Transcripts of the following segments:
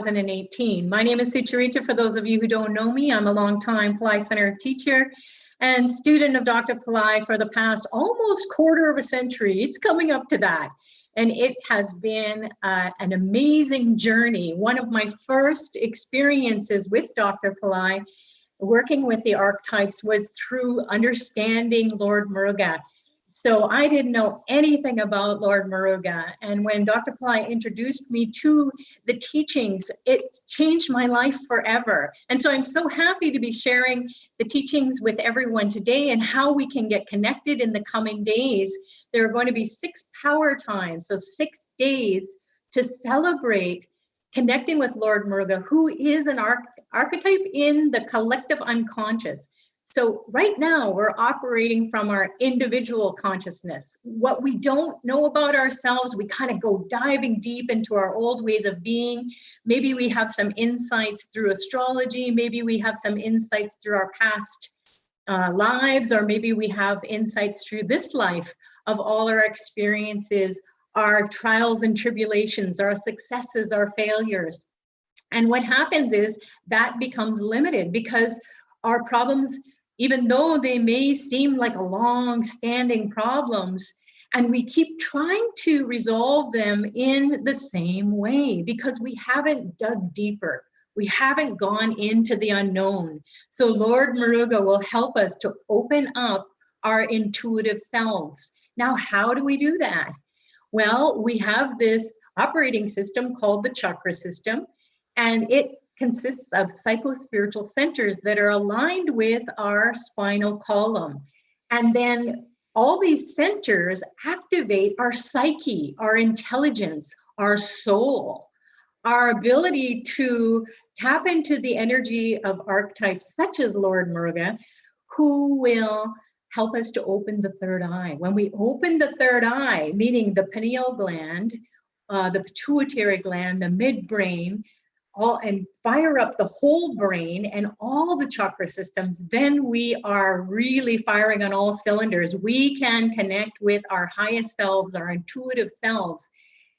2018. My name is Sucharita. For those of you who don't know me, I'm a longtime Pillai Center teacher and student of Dr. Pillai for the past almost quarter of a century. It's coming up to that. And it has been an amazing journey. One of my first experiences with Dr. Pillai, working with the archetypes, was through understanding Lord Muruga. So I didn't know anything about Lord Muruga. And when Dr. Pillai introduced me to the teachings, it changed my life forever. And so I'm so happy to be sharing the teachings with everyone today and how we can get connected in the coming days. There are going to be 6 power times, so 6 days to celebrate connecting with Lord Muruga, who is an archetype in the collective unconscious. So right now we're operating from our individual consciousness. What we don't know about ourselves, we kind of go diving deep into our old ways of being. Maybe we have some insights through astrology. Maybe we have some insights through our past lives, or maybe we have insights through this life of all our experiences, our trials and tribulations, our successes, our failures. And what happens is that becomes limited because our problems, even though they may seem like long-standing problems, and we keep trying to resolve them in the same way because we haven't dug deeper. We haven't gone into the unknown. So Lord Muruga will help us to open up our intuitive selves. Now, how do we do that? Well, we have this operating system called the chakra system, and it consists of psycho-spiritual centers that are aligned with our spinal column. And then all these centers activate our psyche, our intelligence, our soul, our ability to tap into the energy of archetypes such as Lord Muruga, who will help us to open the third eye. When we open the third eye, meaning the pineal gland, the pituitary gland, the midbrain, and fire up the whole brain and all the chakra systems, then we are really firing on all cylinders. We can connect with our highest selves, our intuitive selves.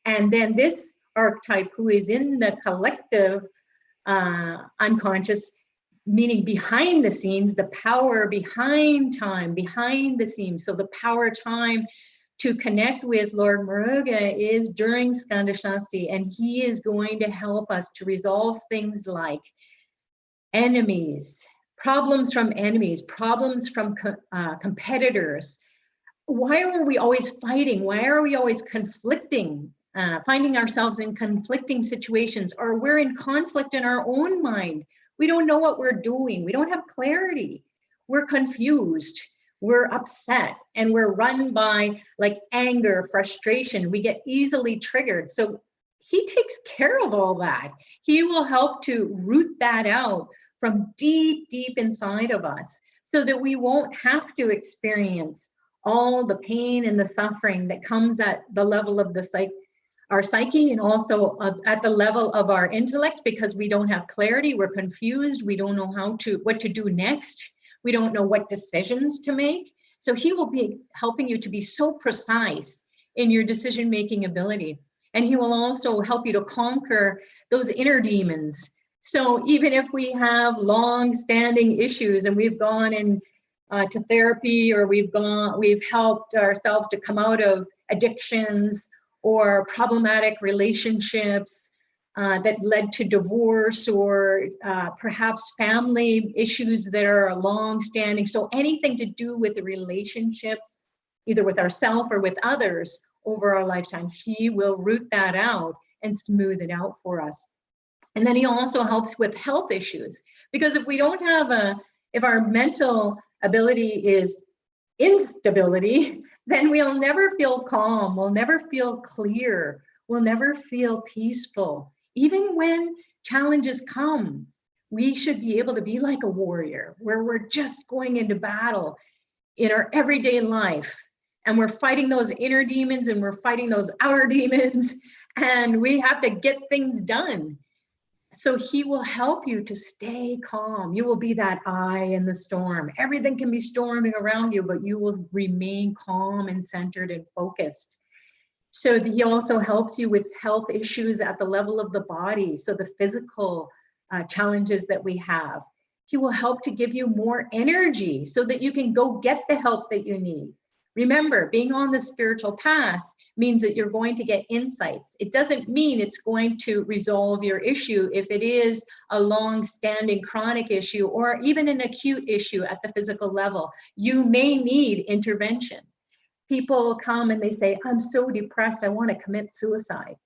And then this archetype, who is in the collective unconscious, meaning behind the scenes, the power behind time, behind the scenes. So the power time to connect with Lord Muruga is during Skanda Shasti, and he is going to help us to resolve things like enemies, problems from competitors. Why are we always fighting? Why are we always conflicting, finding ourselves in conflicting situations, or we're in conflict in our own mind? We don't know what we're doing. We don't have clarity. We're confused. We're upset, and we're run by like anger, frustration. We get easily triggered. So he takes care of all that. He will help to root that out from deep, deep inside of us so that we won't have to experience all the pain and the suffering that comes at the level of our psyche, and also at the level of our intellect, because we don't have clarity. We're confused. We don't know what to do next. We don't know what decisions to make. So he will be helping you to be so precise in your decision-making ability. And he will also help you to conquer those inner demons. So even if we have long-standing issues and we've gone in to therapy, or we've helped ourselves to come out of addictions or problematic relationships that led to divorce, or perhaps family issues that are long-standing. So anything to do with the relationships, either with ourselves or with others over our lifetime, he will root that out and smooth it out for us. And then he also helps with health issues, because if we don't have if our mental ability is instability, then we'll never feel calm, we'll never feel clear, we'll never feel peaceful. Even when challenges come, we should be able to be like a warrior, where we're just going into battle in our everyday life, and we're fighting those inner demons and we're fighting those outer demons, and we have to get things done. So he will help you to stay calm. You will be that eye in the storm. Everything can be storming around you, but you will remain calm and centered and focused. So he also helps you with health issues at the level of the body. So the physical challenges that we have. He will help to give you more energy so that you can go get the help that you need. Remember, being on the spiritual path means that you're going to get insights. It doesn't mean it's going to resolve your issue if it is a long-standing chronic issue or even an acute issue at the physical level. You may need intervention. People come and they say, I'm so depressed, I want to commit suicide.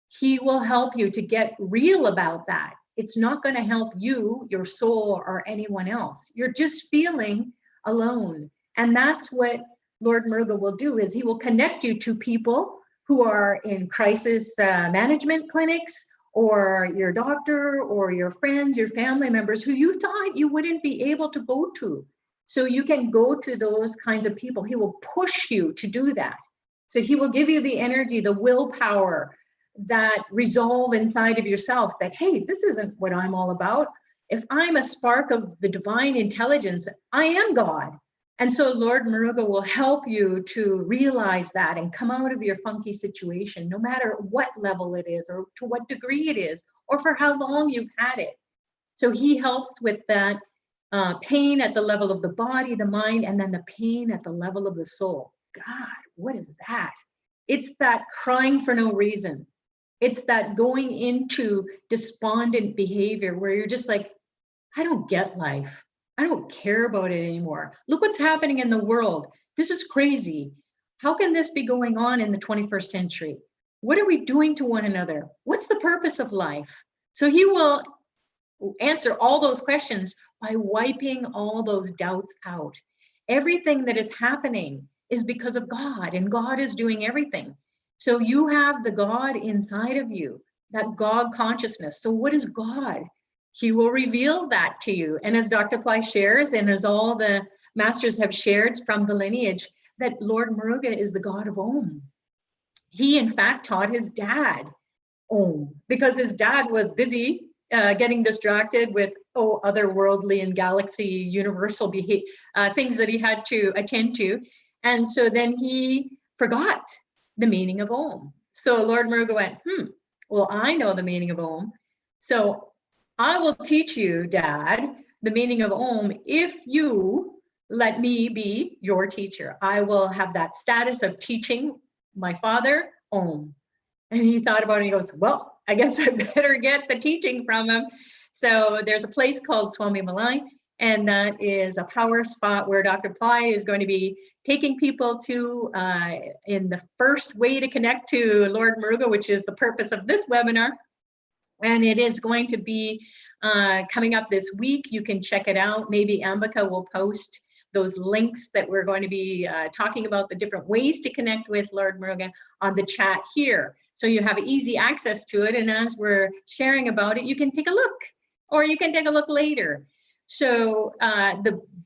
He will help you to get real about that. It's not going to help you, your soul, or anyone else. You're just feeling alone. And that's what Lord Muruga will do, is he will connect you to people who are in crisis management clinics, or your doctor, or your friends, your family members who you thought you wouldn't be able to go to. So you can go to those kinds of people. He will push you to do that. So he will give you the energy, the willpower, that resolve inside of yourself that, hey, this isn't what I'm all about. If I'm a spark of the divine intelligence, I am God. And so Lord Muruga will help you to realize that and come out of your funky situation, no matter what level it is or to what degree it is, or for how long you've had it. So he helps with that pain at the level of the body, the mind, and then the pain at the level of the soul. God, what is that? It's that crying for no reason. It's that going into despondent behavior where you're just like, I don't get life. I don't care about it anymore. Look what's happening in the world. This is crazy. How can this be going on in the 21st century? What are we doing to one another? What's the purpose of life? So he will answer all those questions by wiping all those doubts out. Everything that is happening is because of God, and God is doing everything. So you have the God inside of you, that God consciousness. So what is God? He will reveal that to you. And as Dr. Pillai shares, and as all the masters have shared from the lineage, that Lord Muruga is the God of Om. He, in fact, taught his dad Om, because his dad was busy getting distracted with otherworldly and galaxy universal things that he had to attend to. And so then he forgot the meaning of Om. So Lord Muruga went, well, I know the meaning of Om. So I will teach you, Dad, the meaning of Om if you let me be your teacher. I will have that status of teaching my father Om. And he thought about it and he goes, well, I guess I better get the teaching from him. So there's a place called Swami Pillai, and that is a power spot where Dr. Pillai is going to be taking people to in the first way to connect to Lord Muruga, which is the purpose of this webinar. And it is going to be coming up this week. You can check it out. Maybe Ambika will post those links that we're going to be talking about, the different ways to connect with Lord Muruga, on the chat here. So you have easy access to it. And as we're sharing about it, you can take a look, or you can take a look later. So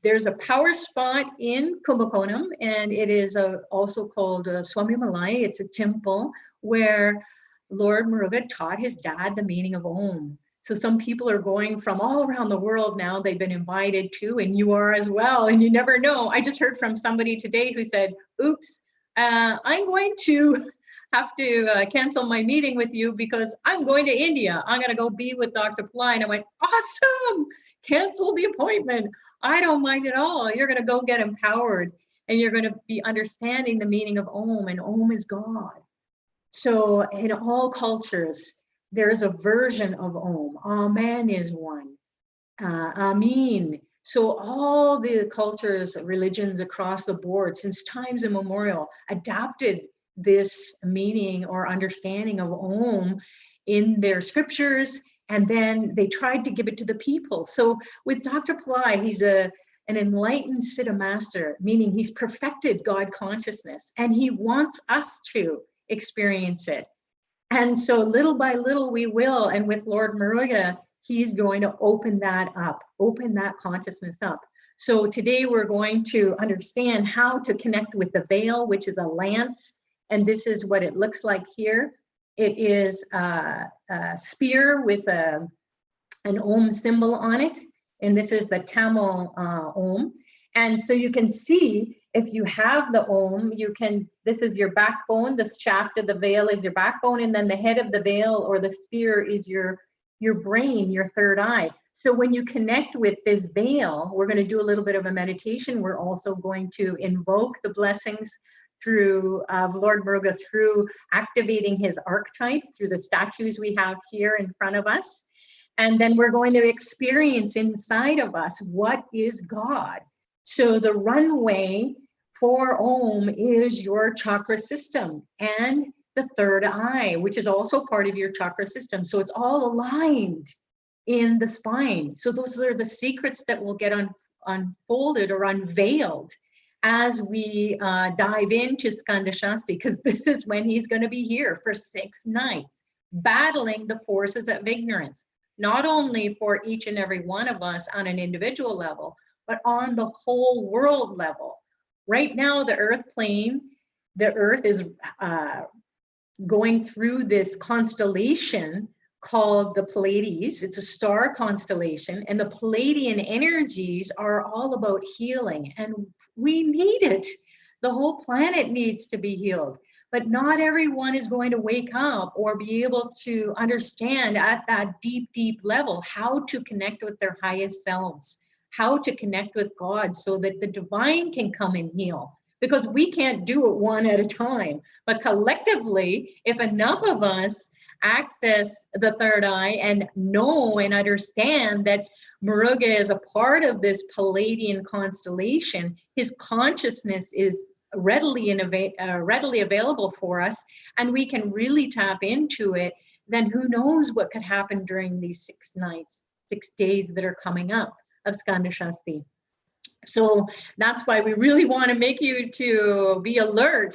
there's a power spot in Kumbakonam, and it is also called Swami Pillai. It's a temple where Lord Muruga taught his dad the meaning of Om. So some people are going from all around the world now. They've been invited to, and you are as well. And you never know. I just heard from somebody today who said, oops, I'm going to have to cancel my meeting with you because I'm going to India. I'm going to go be with Dr. Pillai. And I went, awesome, cancel the appointment. I don't mind at all. You're going to go get empowered, and you're going to be understanding the meaning of Om, and Om is God. So in all cultures, there's a version of Om. Amen is one. Amin. So all the cultures, religions across the board, since times immemorial, adapted this meaning or understanding of Om in their scriptures, and then they tried to give it to the people. So with Dr. Pillai, he's an enlightened Siddha master, meaning he's perfected God consciousness, and he wants us to experience it. And so little by little we will, and with Lord Muruga, he's going to open that up, open that consciousness up. So today we're going to understand how to connect with the veil, which is a lance, and this is what it looks like here. It is a spear with an Om symbol on it, and this is the Tamil Om. And so you can see if you have the Om, you can, this is your backbone, this shaft of the veil is your backbone, and then the head of the veil or the sphere is your brain, your third eye. So when you connect with this veil, we're going to do a little bit of a meditation. We're also going to invoke the blessings through Lord Muruga, through activating his archetype, through the statues we have here in front of us. And then we're going to experience inside of us, what is God? So the runway for Om is your chakra system and the third eye, which is also part of your chakra system. So it's all aligned in the spine. So those are the secrets that will get unfolded or unveiled as we dive into Skanda Shasti, because this is when he's going to be here for 6 nights, battling the forces of ignorance, not only for each and every one of us on an individual level, but on the whole world level. Right now, the earth plane, the earth is going through this constellation called the Pleiades. It's a star constellation, and the Pleiadian energies are all about healing, and we need it. The whole planet needs to be healed, but not everyone is going to wake up or be able to understand at that deep, deep level how to connect with their highest selves, how to connect with God so that the divine can come and heal. Because we can't do it one at a time, but collectively, if enough of us access the third eye and know and understand that Muruga is a part of this Palladian constellation, his consciousness is readily available for us, and we can really tap into it, then who knows what could happen during these 6 nights, 6 days that are coming up of Skanda Shasti. So that's why we really want to make you to be alert,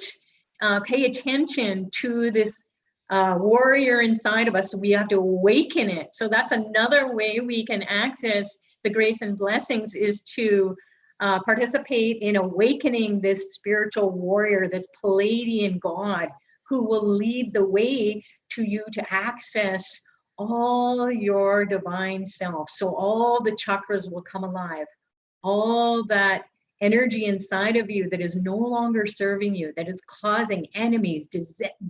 pay attention to this warrior inside of us. We have to awaken it. So that's another way we can access the grace and blessings, is to participate in awakening this spiritual warrior, this Palladian God, who will lead the way to you to access all your divine self. So all the chakras will come alive. All that energy inside of you that is no longer serving you, that is causing enemies,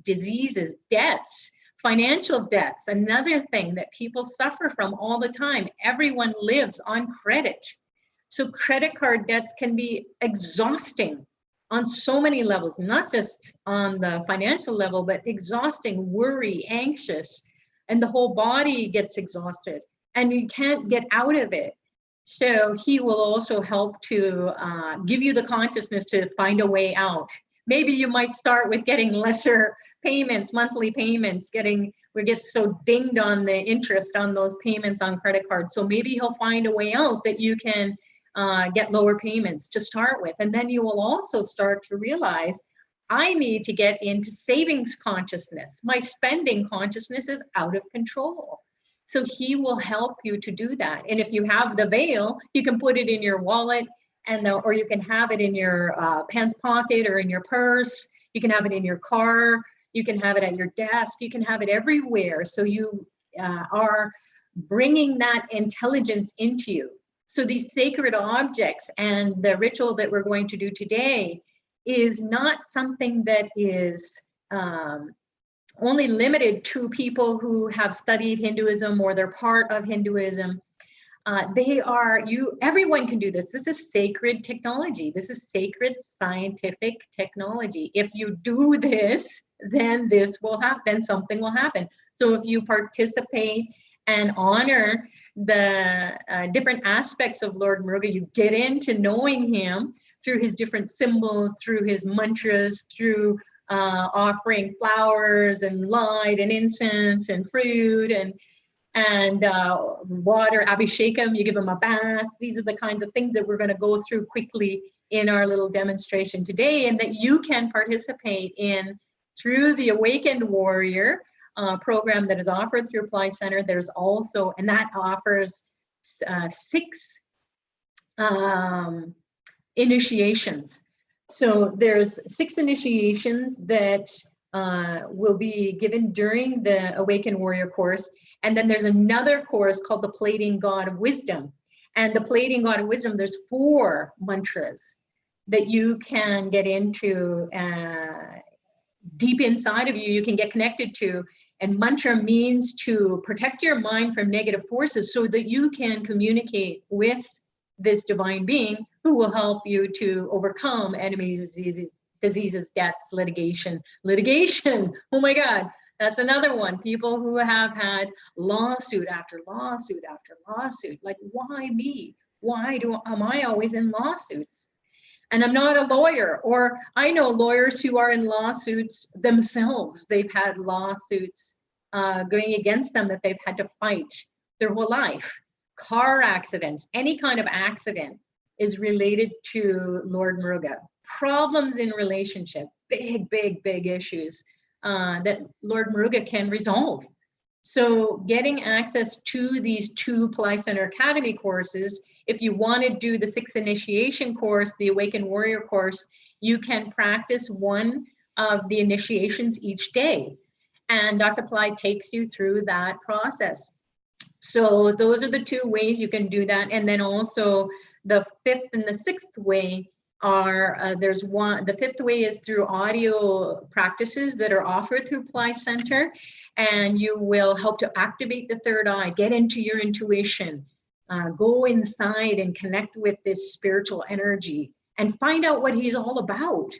diseases, debts, financial debts, another thing that people suffer from all the time. Everyone lives on credit. So credit card debts can be exhausting on so many levels, not just on the financial level, but exhausting, worry, anxious, and the whole body gets exhausted and you can't get out of it. So he will also help to give you the consciousness to find a way out. Maybe you might start with getting lesser payments, monthly payments, we get so dinged on the interest on those payments on credit cards. So maybe he'll find a way out that you can get lower payments to start with. And then you will also start to realize, I need to get into savings consciousness. My spending consciousness is out of control. So he will help you to do that. And if you have the veil, you can put it in your wallet, or you can have it in your pants pocket or in your purse. You can have it in your car. You can have it at your desk. You can have it everywhere. So you are bringing that intelligence into you. So these sacred objects and the ritual that we're going to do today is not something that is only limited to people who have studied Hinduism or they're part of Hinduism. Everyone can do this. This is sacred technology. This is sacred scientific technology. If you do this, then this will happen, something will happen. So if you participate and honor the different aspects of Lord Muruga, you get into knowing him through his different symbols, through his mantras, through offering flowers and light and incense and fruit and water, abhishekam, you give them a bath. These are the kinds of things that we're going to go through quickly in our little demonstration today, and that you can participate in through the Awakened Warrior program that is offered through Pillai Center. There's also, and that offers 6 initiations. So there's 6 initiations that will be given during the Awakened Warrior course. And then there's another course called the Palladian God of Wisdom. And the Palladian God of Wisdom, there's 4 mantras. that you can get into deep inside of you, you can get connected to. And mantra means to protect your mind from negative forces so that you can communicate with this divine being who will help you to overcome enemies, diseases, deaths, litigation. Oh my God, that's another one. People who have had lawsuit after lawsuit after lawsuit. Like, why me? Why am I always in lawsuits? And I'm not a lawyer. Or I know lawyers who are in lawsuits themselves. They've had lawsuits going against them that they've had to fight their whole life. Car accidents, any kind of accident is related to Lord Muruga. Problems in relationship, big issues that Lord Muruga can resolve. So getting access to these 2 Pillai Center Academy courses, if you want to do the 6th initiation course, the Awakened Warrior course, you can practice one of the initiations each day. And Dr. Pillai takes you through that process. So those are the 2 ways you can do that. And then also the 5th and the 6th way are, the 5th way is through audio practices that are offered through Pillai Center. And you will help to activate the 3rd eye, get into your intuition, go inside and connect with this spiritual energy and find out what he's all about.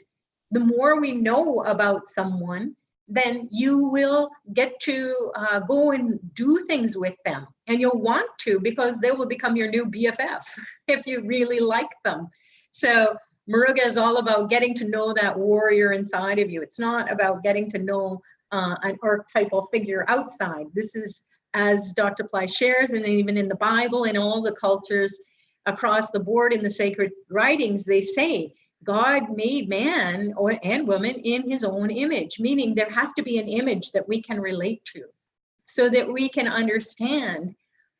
The more we know about someone, then you will get to go and do things with them. And you'll want to, because they will become your new BFF if you really like them. So Muruga is all about getting to know that warrior inside of you. It's not about getting to know an archetypal figure outside. This is, as Dr. Pillai shares, and even in the Bible, in all the cultures across the board in the sacred writings, they say, God made man and woman in his own image, meaning there has to be an image that we can relate to so that we can understand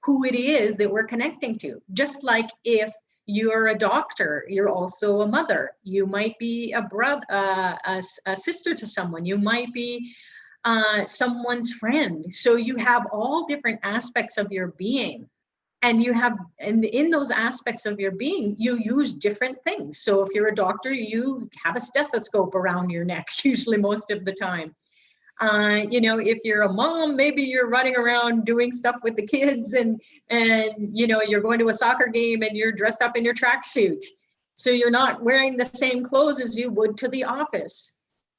who it is that we're connecting to. Just like if you're a doctor, you're also a mother. You might be a brother, a sister to someone. You might be someone's friend. So you have all different aspects of your being. And you have, and in those aspects of your being, you use different things. So if you're a doctor, you have a stethoscope around your neck, usually most of the time. You know, if you're a mom, maybe you're running around doing stuff with the kids and you know, you're going to a soccer game and you're dressed up in your tracksuit. So you're not wearing the same clothes as you would to the office.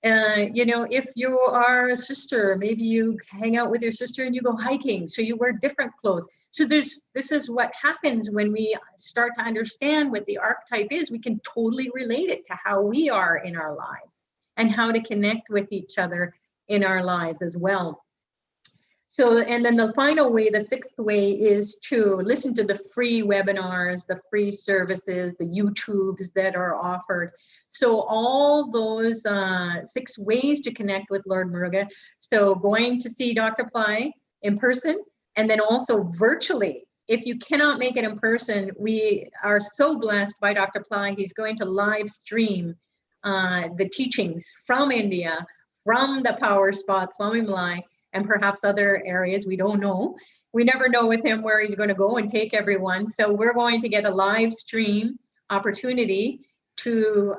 You know, if you are a sister, maybe you hang out with your sister and you go hiking, so you wear different clothes. So this is what happens when we start to understand what the archetype is. We can totally relate it to how we are in our lives and how to connect with each other in our lives as well. So, and then the final way, the 6th way, is to listen to the free webinars, the free services, the YouTubes that are offered. So all those 6 ways to connect with Lord Muruga. So going to see Dr. Pillai in person, and then also virtually. If you cannot make it in person, we are so blessed by Dr. Pillai. He's going to live stream the teachings from India, from the power spot, Swami Malai, and perhaps other areas. We don't know. We never know with him where he's going to go and take everyone. So we're going to get a live stream opportunity to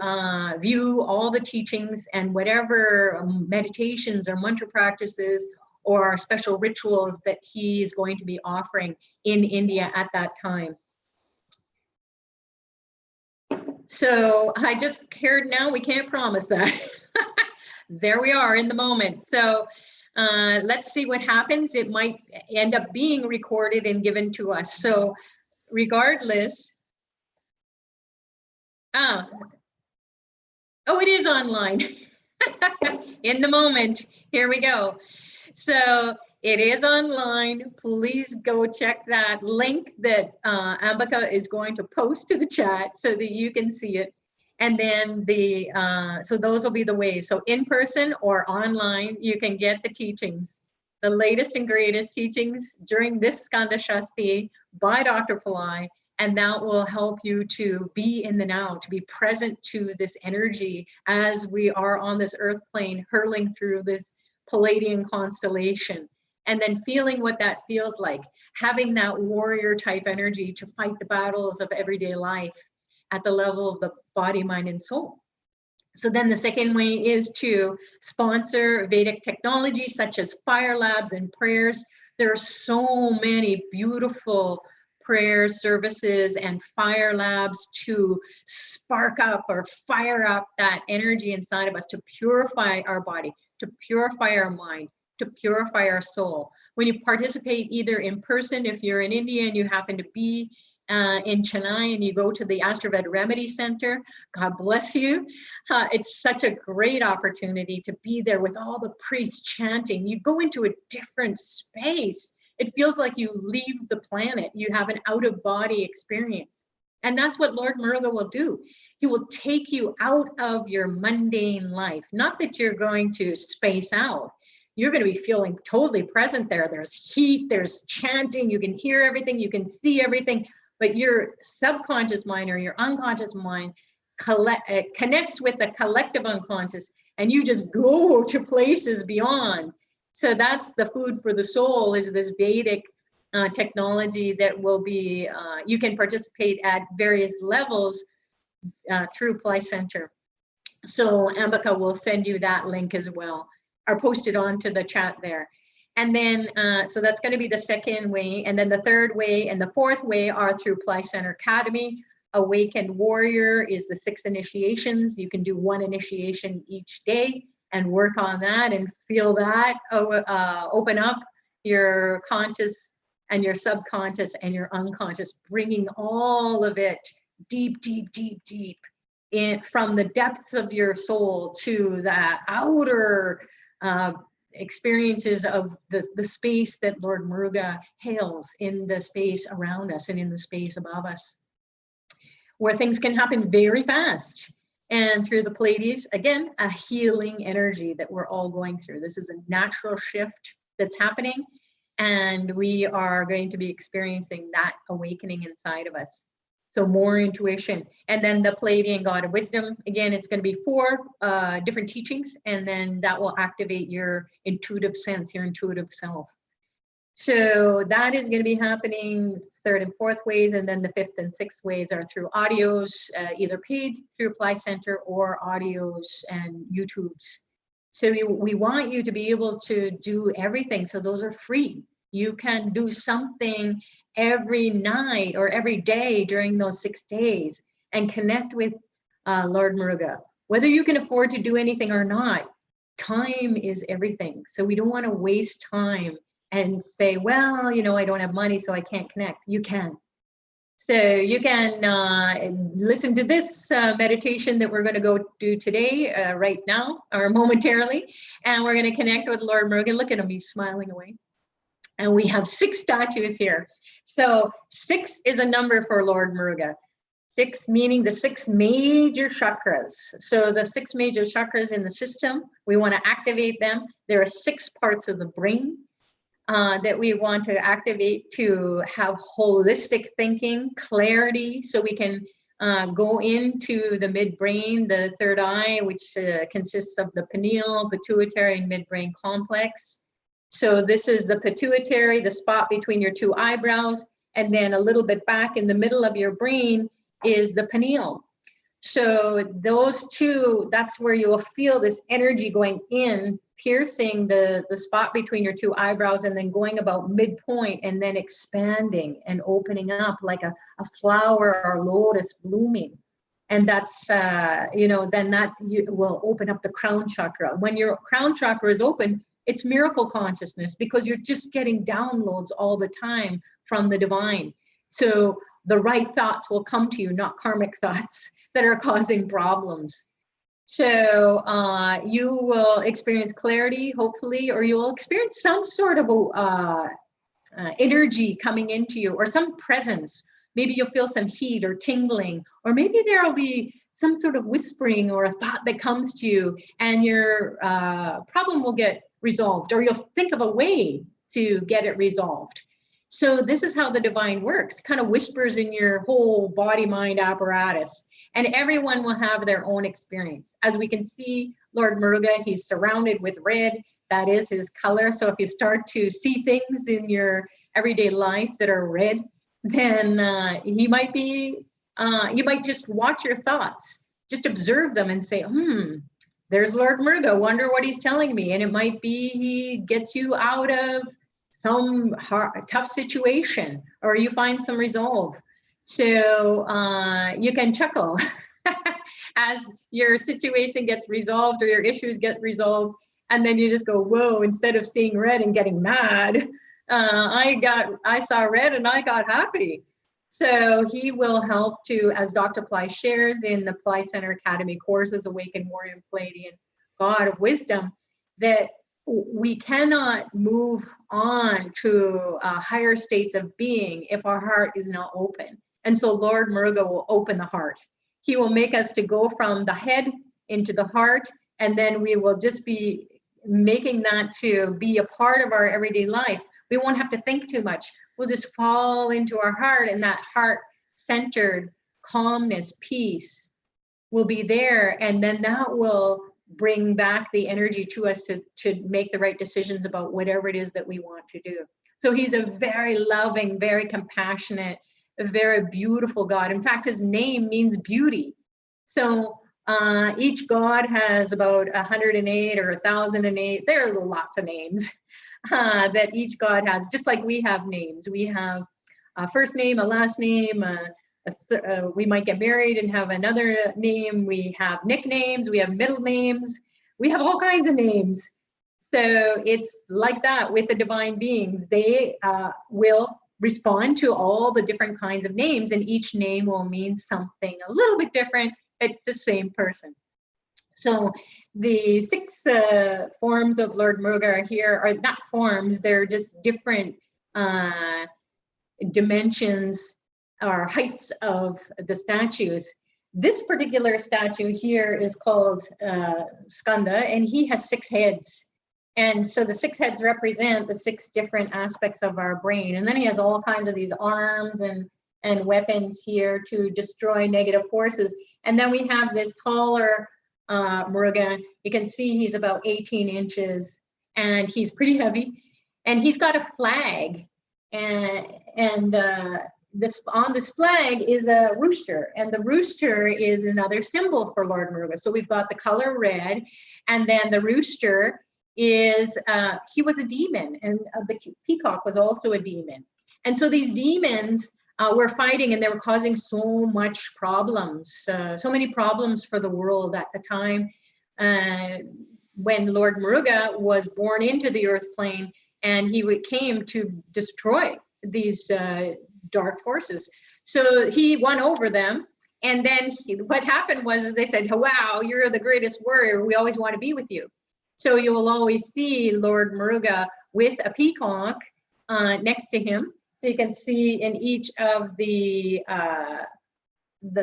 view all the teachings and whatever meditations or mantra practices or special rituals that he is going to be offering in India at that time. So I just heard now, we can't promise that. There we are in the moment. So let's see what happens. It might end up being recorded and given to us. So regardless, oh, it is online. In the moment, here we go. So it is online. Please go check that link that Ambika is going to post to the chat so that you can see it. And then so those will be the ways. So in person or online, you can get the teachings, the latest and greatest teachings during this Skanda Shasti by Dr. Pillai. And that will help you to be in the now, to be present to this energy as we are on this earth plane, hurling through this Palladian constellation. And then feeling what that feels like, having that warrior type energy to fight the battles of everyday life. at the level of the body, mind, and soul. So then the second way is to sponsor Vedic technology such as fire labs and prayers. There are so many beautiful prayer services and fire labs to spark up or fire up that energy inside of us, to purify our body, to purify our mind, to purify our soul. When you participate either in person, if you're in India and you happen to be in Chennai and you go to the Astraved Remedy Center, God bless you. It's such a great opportunity to be there with all the priests chanting. You go into a different space. It feels like you leave the planet. You have an out-of-body experience. And that's what Lord Muruga will do. He will take you out of your mundane life. Not that you're going to space out. You're going to be feeling totally present there. There's heat, there's chanting, you can hear everything, you can see everything, but your subconscious mind or your unconscious mind connects with the collective unconscious, and you just go to places beyond. So that's the food for the soul, is this Vedic technology that will be, you can participate at various levels through Pillai Center. So Ambika will send you that link as well, or post it onto the chat there. And then, so that's going to be the second way. And then the third way and the fourth way are through Pillai Center Academy. Awakened Warrior is the 6 initiations. You can do 1 initiation each day and work on that and feel that open up your conscious and your subconscious and your unconscious, bringing all of it deep, deep, deep, deep in from the depths of your soul to the outer experiences of the space that Lord Muruga hails, in the space around us and in the space above us, where things can happen very fast. And through the Pleiades, again, a healing energy that we're all going through. This is a natural shift that's happening, and we are going to be experiencing that awakening inside of us. So more intuition. And then the Pleiadian God of Wisdom, again, it's going to be 4 different teachings, and then that will activate your intuitive sense, your intuitive self. So that is going to be happening 3rd and 4th ways, and then the 5th and 6th ways are through audios, either paid through Pillai Center or audios and YouTubes. So we want you to be able to do everything. So those are free. You can do something every night or every day during those 6 days and connect with Lord Muruga. Whether you can afford to do anything or not, time is everything. So we don't want to waste time and say, well, you know, I don't have money, so I can't connect. You can. So you can listen to this meditation that we're going to go do today, right now, or momentarily, and we're going to connect with Lord Muruga. Look at him, he's smiling away. And we have 6 statues here. So 6 is a number for Lord Muruga. 6 meaning the 6 major chakras. So the 6 major chakras in the system, we want to activate them. There are 6 parts of the brain that we want to activate to have holistic thinking, clarity, so we can go into the midbrain, the 3rd eye, which consists of the pineal, pituitary, and midbrain complex. So this is the pituitary, the spot between your 2 eyebrows, and then a little bit back in the middle of your brain is the pineal. So those 2, that's where you will feel this energy going in, piercing the spot between your 2 eyebrows, and then going about midpoint, and then expanding and opening up like a flower or lotus blooming. And that's, you know, then that will open up the crown chakra. When your crown chakra is open, it's miracle consciousness, because you're just getting downloads all the time from the divine. So the right thoughts will come to you, not karmic thoughts that are causing problems. So you will experience clarity, hopefully, or you'll experience some sort of energy coming into you, or some presence. Maybe you'll feel some heat or tingling, or maybe there will be some sort of whispering or a thought that comes to you, and your problem will get resolved, or you'll think of a way to get it resolved. So this is how the divine works, kind of whispers in your whole body-mind apparatus, and everyone will have their own experience. As we can see, Lord Muruga, he's surrounded with red. That is his color. So if you start to see things in your everyday life that are red, then he might be You might just watch your thoughts, just observe them and say, there's Lord Muruga, wonder what he's telling me. And it might be he gets you out of some tough situation, or you find some resolve. So you can chuckle as your situation gets resolved or your issues get resolved. And then you just go, whoa, instead of seeing red and getting mad, I saw red and I got happy. So he will help to, as Dr. Pillai shares in the Pillai Center Academy courses, Awaken Warrior and Palladian God of Wisdom, that we cannot move on to higher states of being if our heart is not open. And so Lord Muruga will open the heart. He will make us to go from the head into the heart, and then we will just be making that to be a part of our everyday life. We won't have to think too much. We'll just fall into our heart, and that heart-centered calmness, peace will be there. And then that will bring back the energy to us to make the right decisions about whatever it is that we want to do. So he's a very loving, very compassionate, a very beautiful God. In fact, his name means beauty. So each God has about 108 or 1,008. There are lots of names that each God has, just like we have names. We have a first name, a last name, we might get married and have another name. We have nicknames, we have middle names, we have all kinds of names. So it's like that with the divine beings. They will respond to all the different kinds of names, and each name will mean something a little bit different. It's the same person. So the 6 forms of Lord Muruga are here, are not forms, they're just different dimensions or heights of the statues. This particular statue here is called Skanda, and he has 6 heads. And so the 6 heads represent the 6 different aspects of our brain. And then he has all kinds of these arms and weapons here to destroy negative forces. And then we have this taller Muruga. You can see he's about 18 inches and he's pretty heavy. And he's got a flag. And this on this flag is a rooster, and the rooster is another symbol for Lord Muruga. So we've got the color red, and then the rooster is he was a demon, and the peacock was also a demon. And so these demons were fighting, and they were causing so much problems, so many problems for the world at the time when Lord Muruga was born into the earth plane, and he came to destroy these dark forces. So he won over them, and then what happened was they said, wow, you're the greatest warrior, we always want to be with you. So you will always see Lord Muruga with a peacock next to him. So you can see in each of the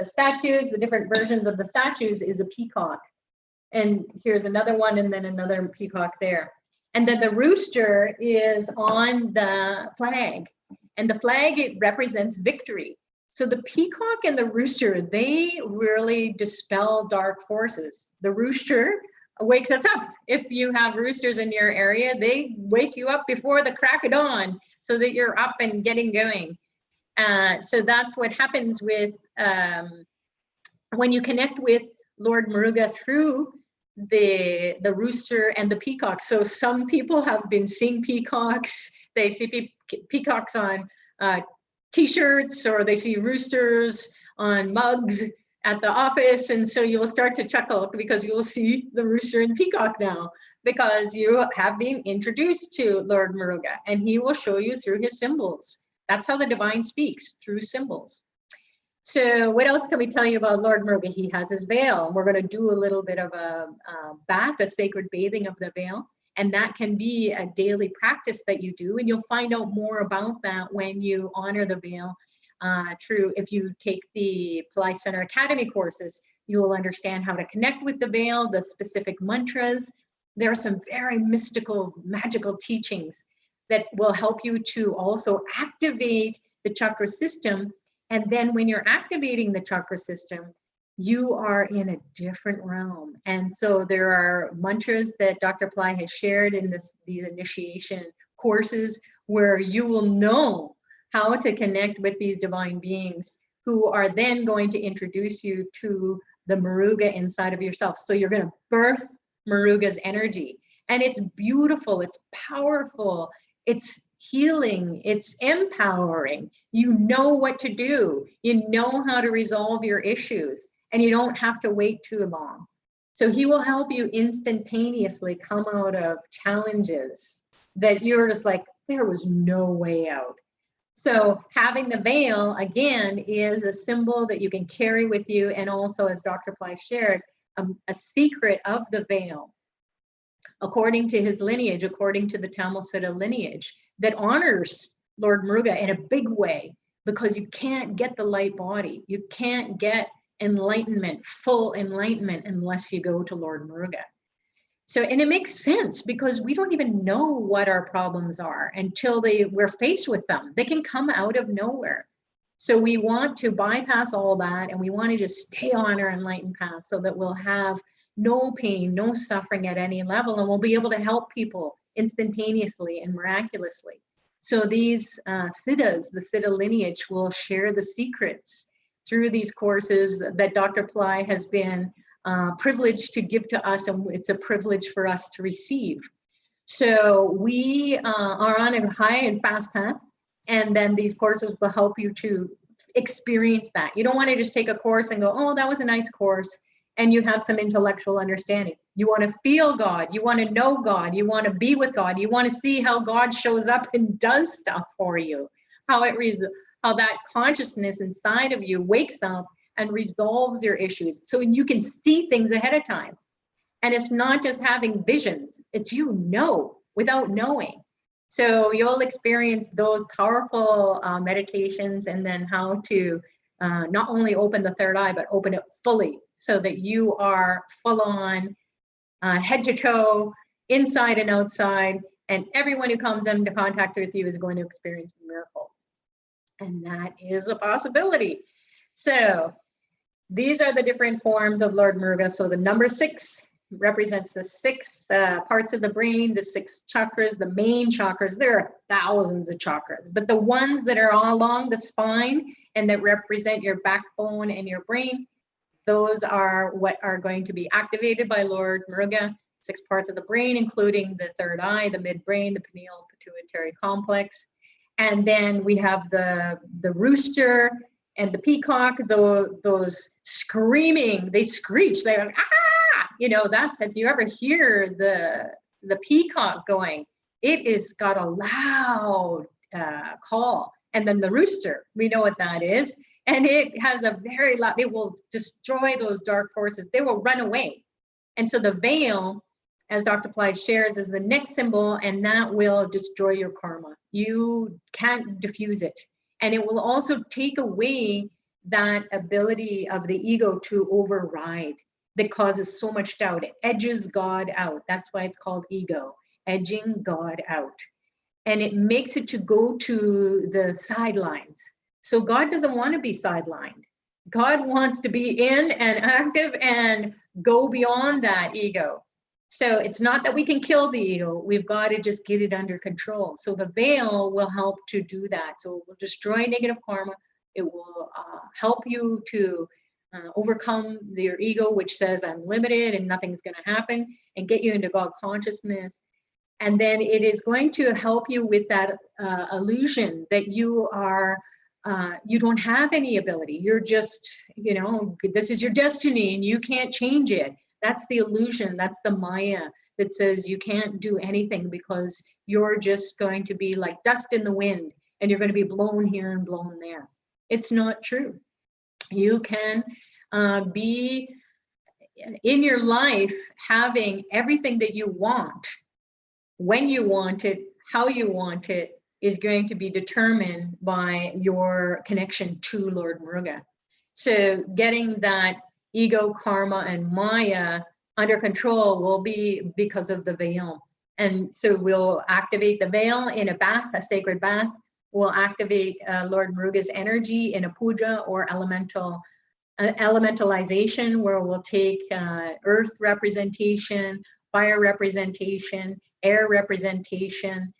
statues, the different versions of the statues is a peacock. And here's another one, and then another peacock there. And then the rooster is on the flag. And the flag, it represents victory. So the peacock and the rooster, they really dispel dark forces. The rooster wakes us up. If you have roosters in your area, they wake you up before the crack of dawn so that you're up and getting going. So that's what happens with when you connect with Lord Muruga through the rooster and the peacock. So some people have been seeing peacocks. They see peacocks on t-shirts, or they see roosters on mugs at the office, and so you'll start to chuckle because you'll see the rooster and peacock now, because you have been introduced to Lord Muruga, and he will show you through his symbols. That's how the divine speaks, through symbols. So what else can we tell you about Lord Muruga? He has his veil, and we're going to do a little bit of a bath, a sacred bathing of the veil. And that can be a daily practice that you do. And you'll find out more about that when you honor the veil if you take the Pillai Center Academy courses, you will understand how to connect with the veil, the specific mantras. There are some very mystical, magical teachings that will help you to also activate the chakra system. And then when you're activating the chakra system, you are in a different realm. And so there are mantras that Dr. Pillai has shared in these initiation courses where you will know how to connect with these divine beings who are then going to introduce you to the Muruga inside of yourself. So you're going to birth Muruga's energy. And it's beautiful, it's powerful, it's healing, it's empowering. You know what to do. You know how to resolve your issues, and you don't have to wait too long. So he will help you instantaneously come out of challenges that you're just like, there was no way out. So having the veil, again, is a symbol that you can carry with you, and also, as Dr. Pillai shared, a secret of the veil, according to his lineage, according to the Tamil Siddha lineage, that honors Lord Muruga in a big way, because you can't get the light body. You can't get enlightenment, full enlightenment, unless you go to Lord Muruga. So, and it makes sense, because we don't even know what our problems are until we're faced with them. They can come out of nowhere. So we want to bypass all that, and we want to just stay on our enlightened path, so that we'll have no pain, no suffering at any level, and we'll be able to help people instantaneously and miraculously. So these Siddhas, the Siddha lineage, will share the secrets through these courses that Dr. Pillai has been privileged to give to us, and it's a privilege for us to receive. So we are on a high and fast path, and then these courses will help you to experience that. You don't want to just take a course and go, oh, that was a nice course, and you have some intellectual understanding. You want to feel God, you want to know God, you want to be with God, you want to see how God shows up and does stuff for you, how that consciousness inside of you wakes up and resolves your issues, so you can see things ahead of time. And it's not just having visions, it's without knowing. So you'll experience those powerful meditations, and then how to not only open the third eye, but open it fully, so that you are full on, head to toe, inside and outside, and everyone who comes into contact with you is going to experience miracles. And that is a possibility. So these are the different forms of Lord Muruga. So the number 6 represents the 6 parts of the brain, the 6 chakras, the main chakras. There are thousands of chakras, but the ones that are all along the spine and that represent your backbone and your brain, those are what are going to be activated by Lord Muruga. 6 parts of the brain, including the third eye, the midbrain, the pineal pituitary complex. And then we have the rooster and the peacock, those screaming, they screech, they're like, ah! You know, that's, if you ever hear the peacock going, it is got a loud call. And then the rooster, we know what that is. And it has a very loud, it will destroy those dark forces. They will run away. And so the veil, as Dr. Pillai shares, is the next symbol, and that will destroy your karma. You can't diffuse it. And it will also take away that ability of the ego to override that causes so much doubt. It edges God out. That's why it's called ego, edging God out. And it makes it to go to the sidelines. So God doesn't want to be sidelined. God wants to be in and active and go beyond that ego. So it's not that we can kill the ego, we've got to just get it under control. So the veil will help to do that. So it will destroy negative karma. It will help you to overcome your ego, which says I'm limited and nothing's going to happen, and get you into God consciousness. And then it is going to help you with that illusion that you are, you don't have any ability. You're just, you know, this is your destiny and you can't change it. That's the illusion, that's the Maya that says you can't do anything because you're just going to be like dust in the wind and you're going to be blown here and blown there. It's not true. You can be in your life having everything that you want, when you want it, how you want it, is going to be determined by your connection to Lord Muruga. So getting that ego, karma, and Maya under control will be because of the veil. And so we'll activate the veil in a bath, a sacred bath. We'll activate Lord Muruga's energy in a puja or elementalization, where we'll take earth representation, fire representation, air representation,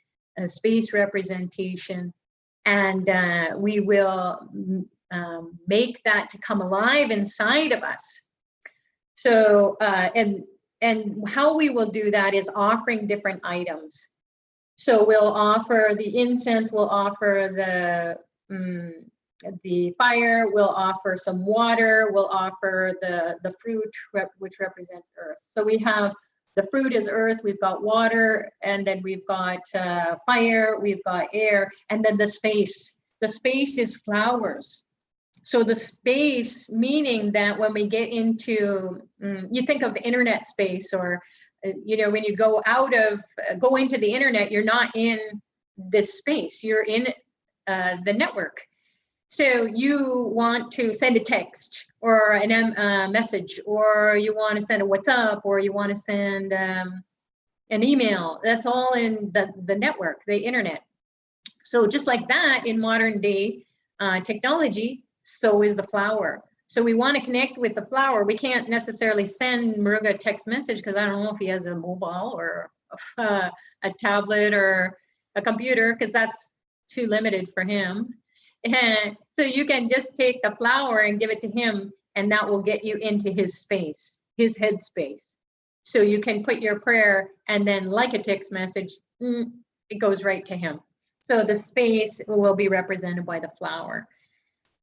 space representation, and we will make that to come alive inside of us. So, and how we will do that is offering different items. So we'll offer the incense, we'll offer the fire, we'll offer some water, we'll offer the fruit, which represents earth. So we have the fruit is earth, we've got water, and then we've got fire, we've got air, and then the space. The space is flowers. So the space, meaning that when we get into, you think of internet space, or, you know, when you go into the internet, you're not in this space, you're in the network. So you want to send a text or a message, or you want to send a WhatsApp, or you want to send an email. That's all in the network, the internet. So just like that, in modern day technology, so is the flower. So we want to connect with the flower. We can't necessarily send Muruga a text message because I don't know if he has a mobile or a tablet or a computer, because that's too limited for him. And so you can just take the flower and give it to him, and that will get you into his space, his headspace. So you can put your prayer, and then like a text message, it goes right to him. So the space will be represented by the flower.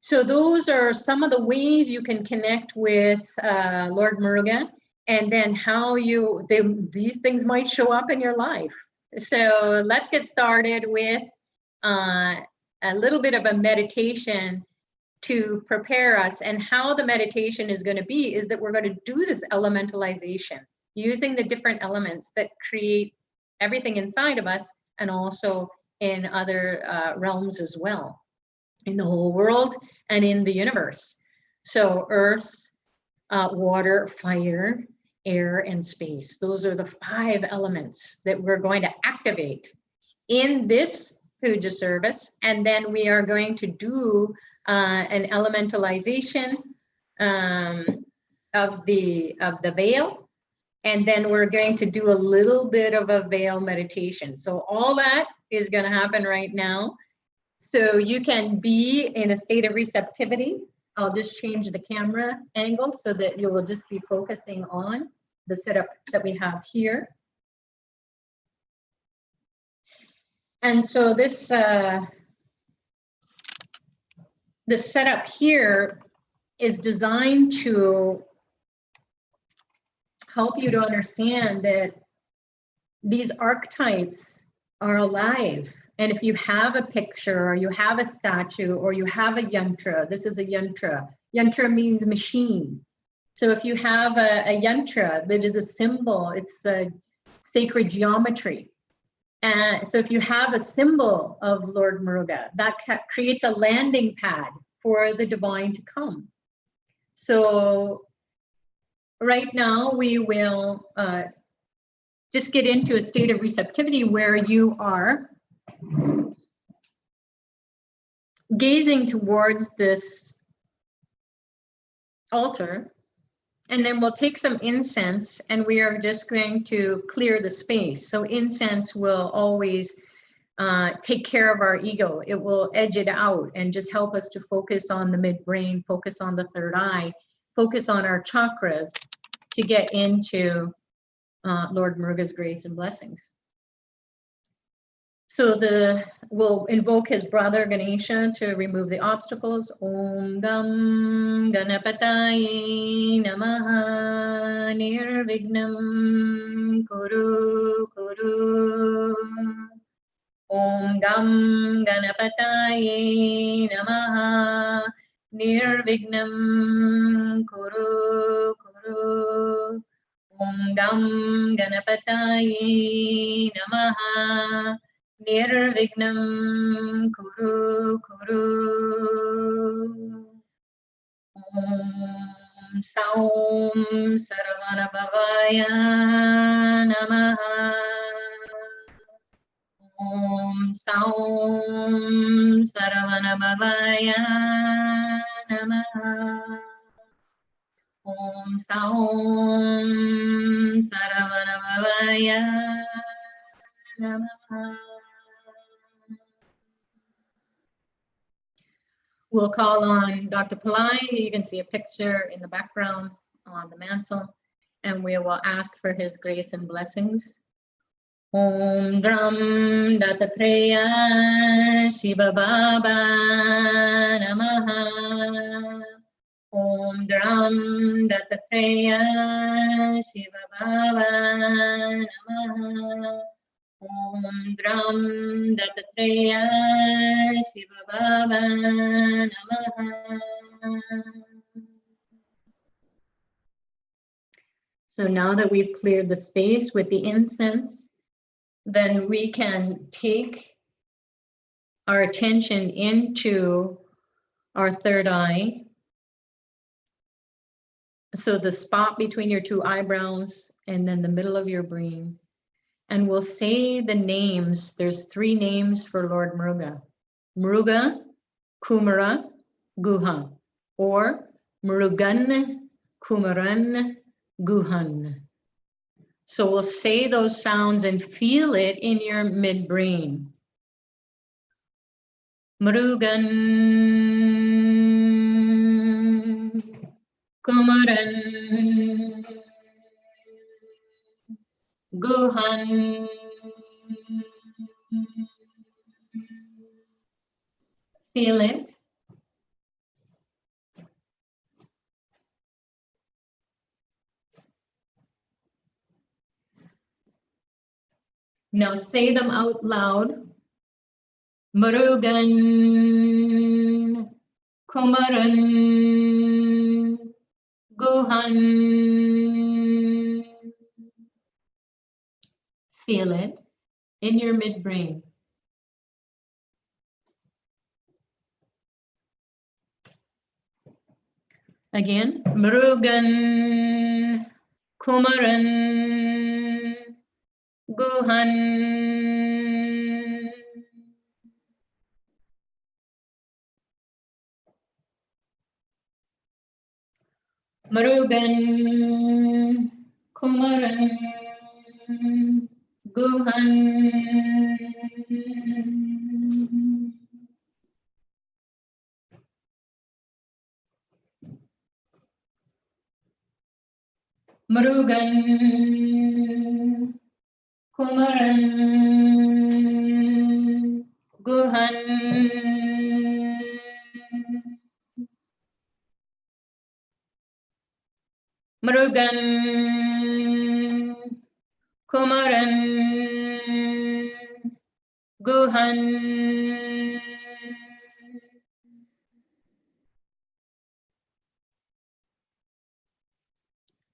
So those are some of the ways you can connect with Lord Muruga, and then how these things might show up in your life. So let's get started with a little bit of a meditation to prepare us. And how the meditation is going to be is that we're going to do this elementalization using the different elements that create everything inside of us, and also in other realms as well, in the whole world and in the universe. So earth, water, fire, air, and space. Those are the 5 elements that we're going to activate in this puja service. And then we are going to do an elementalization of the veil. And then we're going to do a little bit of a veil meditation. So all that is going to happen right now. So you can be in a state of receptivity. I'll just change the camera angle so that you will just be focusing on the setup that we have here. And so this setup here is designed to help you to understand that these archetypes are alive. And if you have a picture, or you have a statue, or you have a yantra, this is a yantra. Yantra means machine. So if you have a yantra that is a symbol, it's a sacred geometry. And so if you have a symbol of Lord Muruga, that creates a landing pad for the divine to come. So right now we will just get into a state of receptivity where you are gazing towards this altar, and then we'll take some incense and we are just going to clear the space. So incense will always take care of our ego. It will edge it out and just help us to focus on the midbrain, focus on the third eye, focus on our chakras to get into Lord Muruga's grace and blessings. So we'll invoke his brother Ganesha to remove the obstacles. Om Gam Ganapataye Namaha Nirvignam Kuru Kuru. Om Gam Ganapataye Namaha Nirvignam Kuru Kuru. Om Gam Ganapataye Namaha Nirvignam Kuru Kuru. Om Saum Sarvanabhavaya Namaha. Om Saum Sarvanabhavaya Namaha. Om Saum Sarvanabhavaya Namaha. We'll call on Dr. Pillai. You can see a picture in the background on the mantle, and we will ask for his grace and blessings. Om Dram Dattatreya Shiva Baba Namaha. Om Dram Dattatreya Shiva Baba Namaha. Om Dram Dattatreya Shiva Baba Namaha. So now that we've cleared the space with the incense, then we can take our attention into our third eye. So the spot between your two eyebrows and then the middle of your brain. And we'll say the names. There's 3 names for Lord Muruga. Muruga, Kumara, Guha, or Murugan, Kumaran, Guhan. So we'll say those sounds and feel it in your midbrain. Murugan, Kumaran, Guhan. Feel it. Now say them out loud. Murugan, Kumaran, Guhan. Feel it in your midbrain. Again, Murugan, Kumaran, Guhan. Murugan, Kumaran, Guhan. Murugan, Kumaran, Guhan. Murugan, Kumaran, Guhan.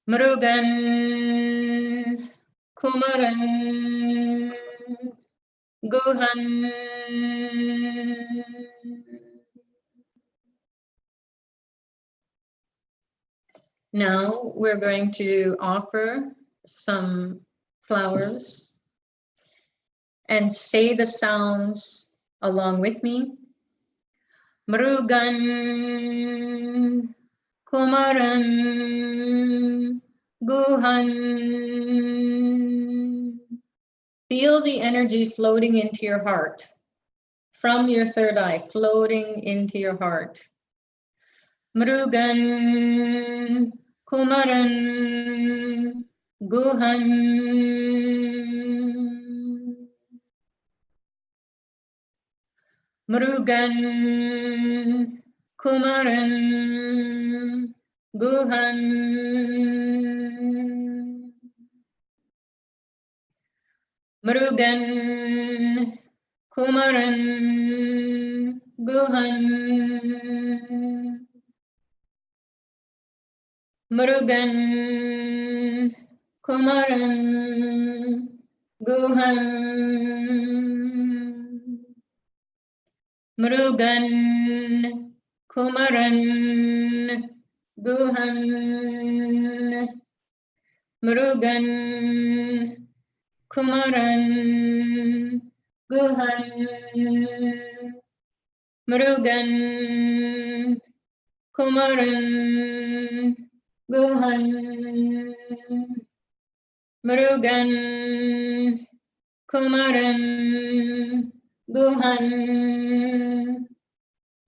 Murugan, Kumaran, Guhan. Now we're going to offer some flowers and say the sounds along with me. Murugan, Kumaran, Guhan. Feel the energy floating into your heart from your third eye, floating into your heart. Murugan, Kumaran, Guhan. Murugan, Kumaran, Guhan. Murugan, Kumaran, Guhan. Murugan, Kumaran, Guhan. Murugan, Kumaran, Guhan. Murugan, Kumaran, Guhan. Murugan, Kumaran, Guhan. Murugan, Kumaran, Guhan.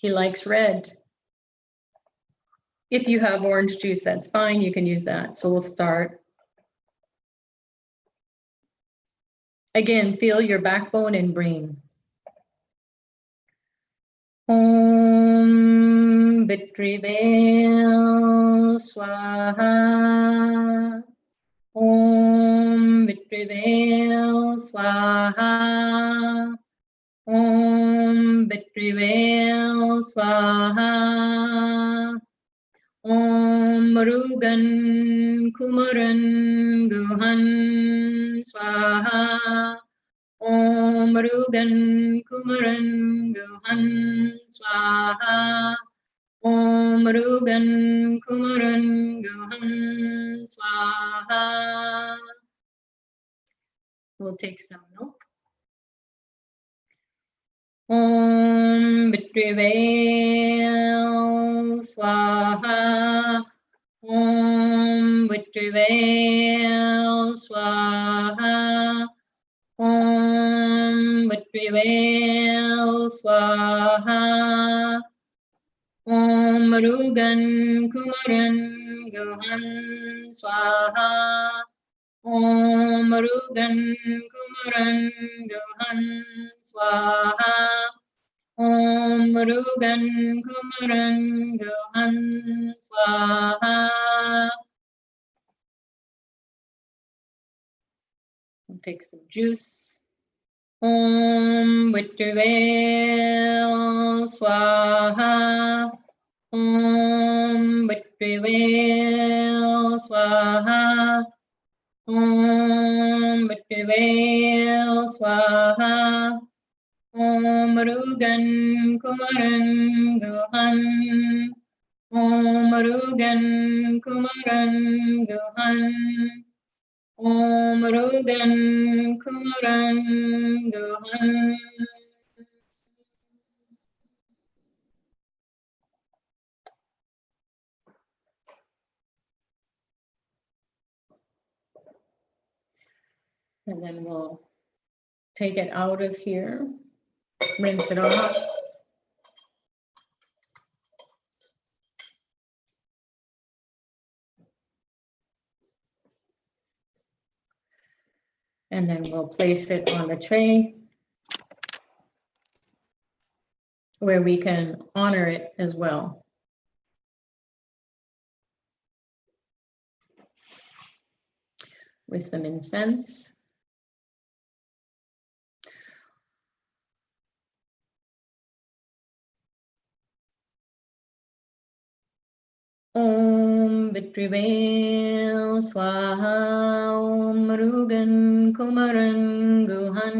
He likes red. If you have orange juice, that's fine. You can use that. So we'll start. Again, feel your backbone and brain. Om Vitrivel Swaha. Om Vitrivel Swaha. Om Vitrivel Swaha. Om Murugan Kumaran Guhan Swaha. Om Murugan Kumaran Guhan Swaha. Om Murugan Kumaran Guhan Swaha. We'll take some milk. Om Vitrivel Swaha. Om Vitrivel Swaha. Om Vitrivel Swaha. Om Murugan Kumaran Guhan Swaha. Om Murugan Kumaran Guhan Swaha. Om Murugan Kumaran Guhan Swaha. We'll take some juice. Om Vitrivel Swaha. Om Vitrivel Swaha. Om Vitrivel Swaha. Om Murugan Kumaran Guhan. Om Murugan Kumaran Guhan. Om Murugan Kumaran Guhan. And then we'll take it out of here, rinse it off. And then we'll place it on the tray where we can honor it as well. With some incense. Om Vitrivel Swaha. Om Murugan Kumaran Guhan.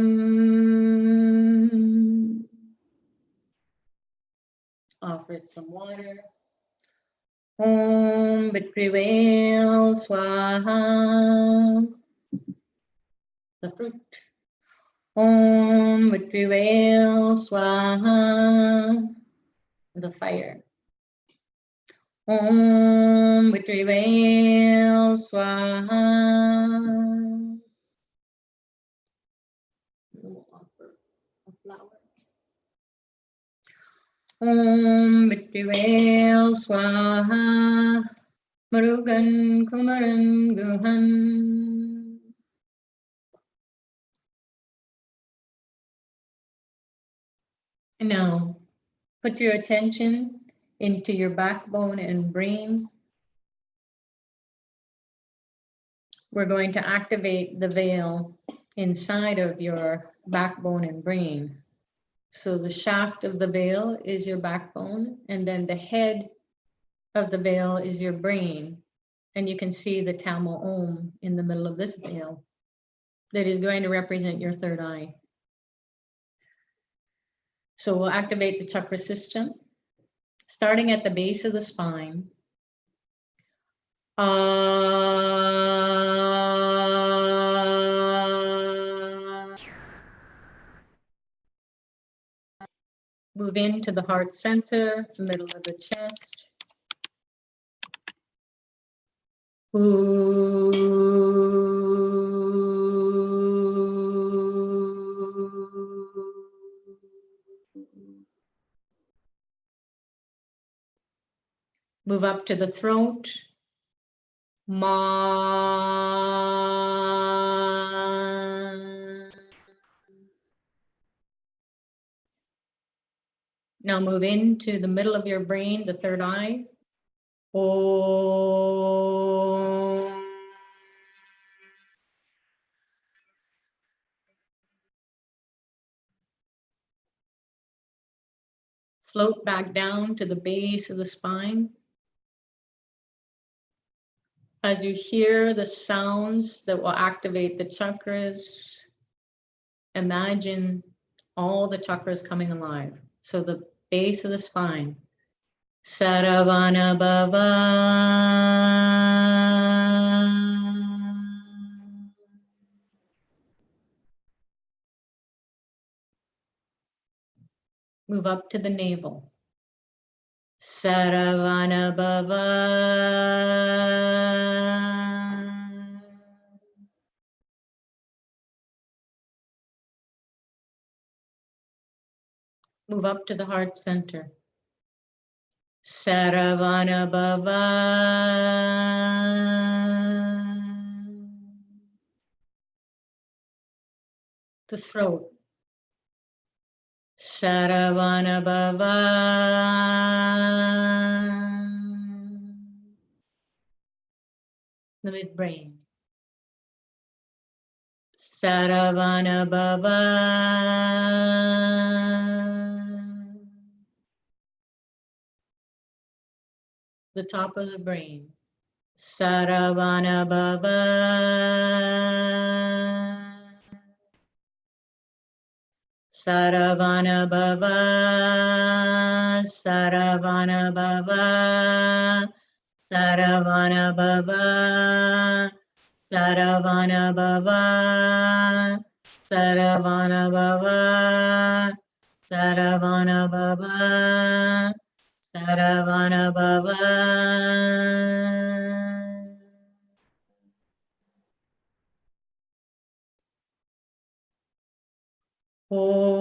Offer it some water. Om Vitrivel Swaha. The fruit. Om Vitrivel Swaha. The fire. Om Vitrivel Swaha. We'll offer a flower. Om Vitrivel Swaha. Murugan Kumaran Guhan. Now, put your attention into your backbone and brain. We're going to activate the veil inside of your backbone and brain. So the shaft of the veil is your backbone, and then the head of the veil is your brain. And you can see the Tamil Om in the middle of this veil that is going to represent your third eye. So we'll activate the chakra system, starting at the base of the spine. Move into the heart center, the middle of the chest. Move up to the throat. Ma. Now move into the middle of your brain, the third eye. Om. Float back down to the base of the spine. As you hear the sounds that will activate the chakras, imagine all the chakras coming alive. So the base of the spine. Saravana Bhava. Move up to the navel. Saravana Bhava. Move up to the heart center. Saravana Bhava. The throat. Saravana Bhava. The midbrain. Saravana Bhava. The top of the brain. Saravana Bhava. Saravana Bhava. Saravana Bhava. Saravana Bhava. Saravana Bhava. Saravana Bhava. Saravana Bhava. Saravana Bhava. Om.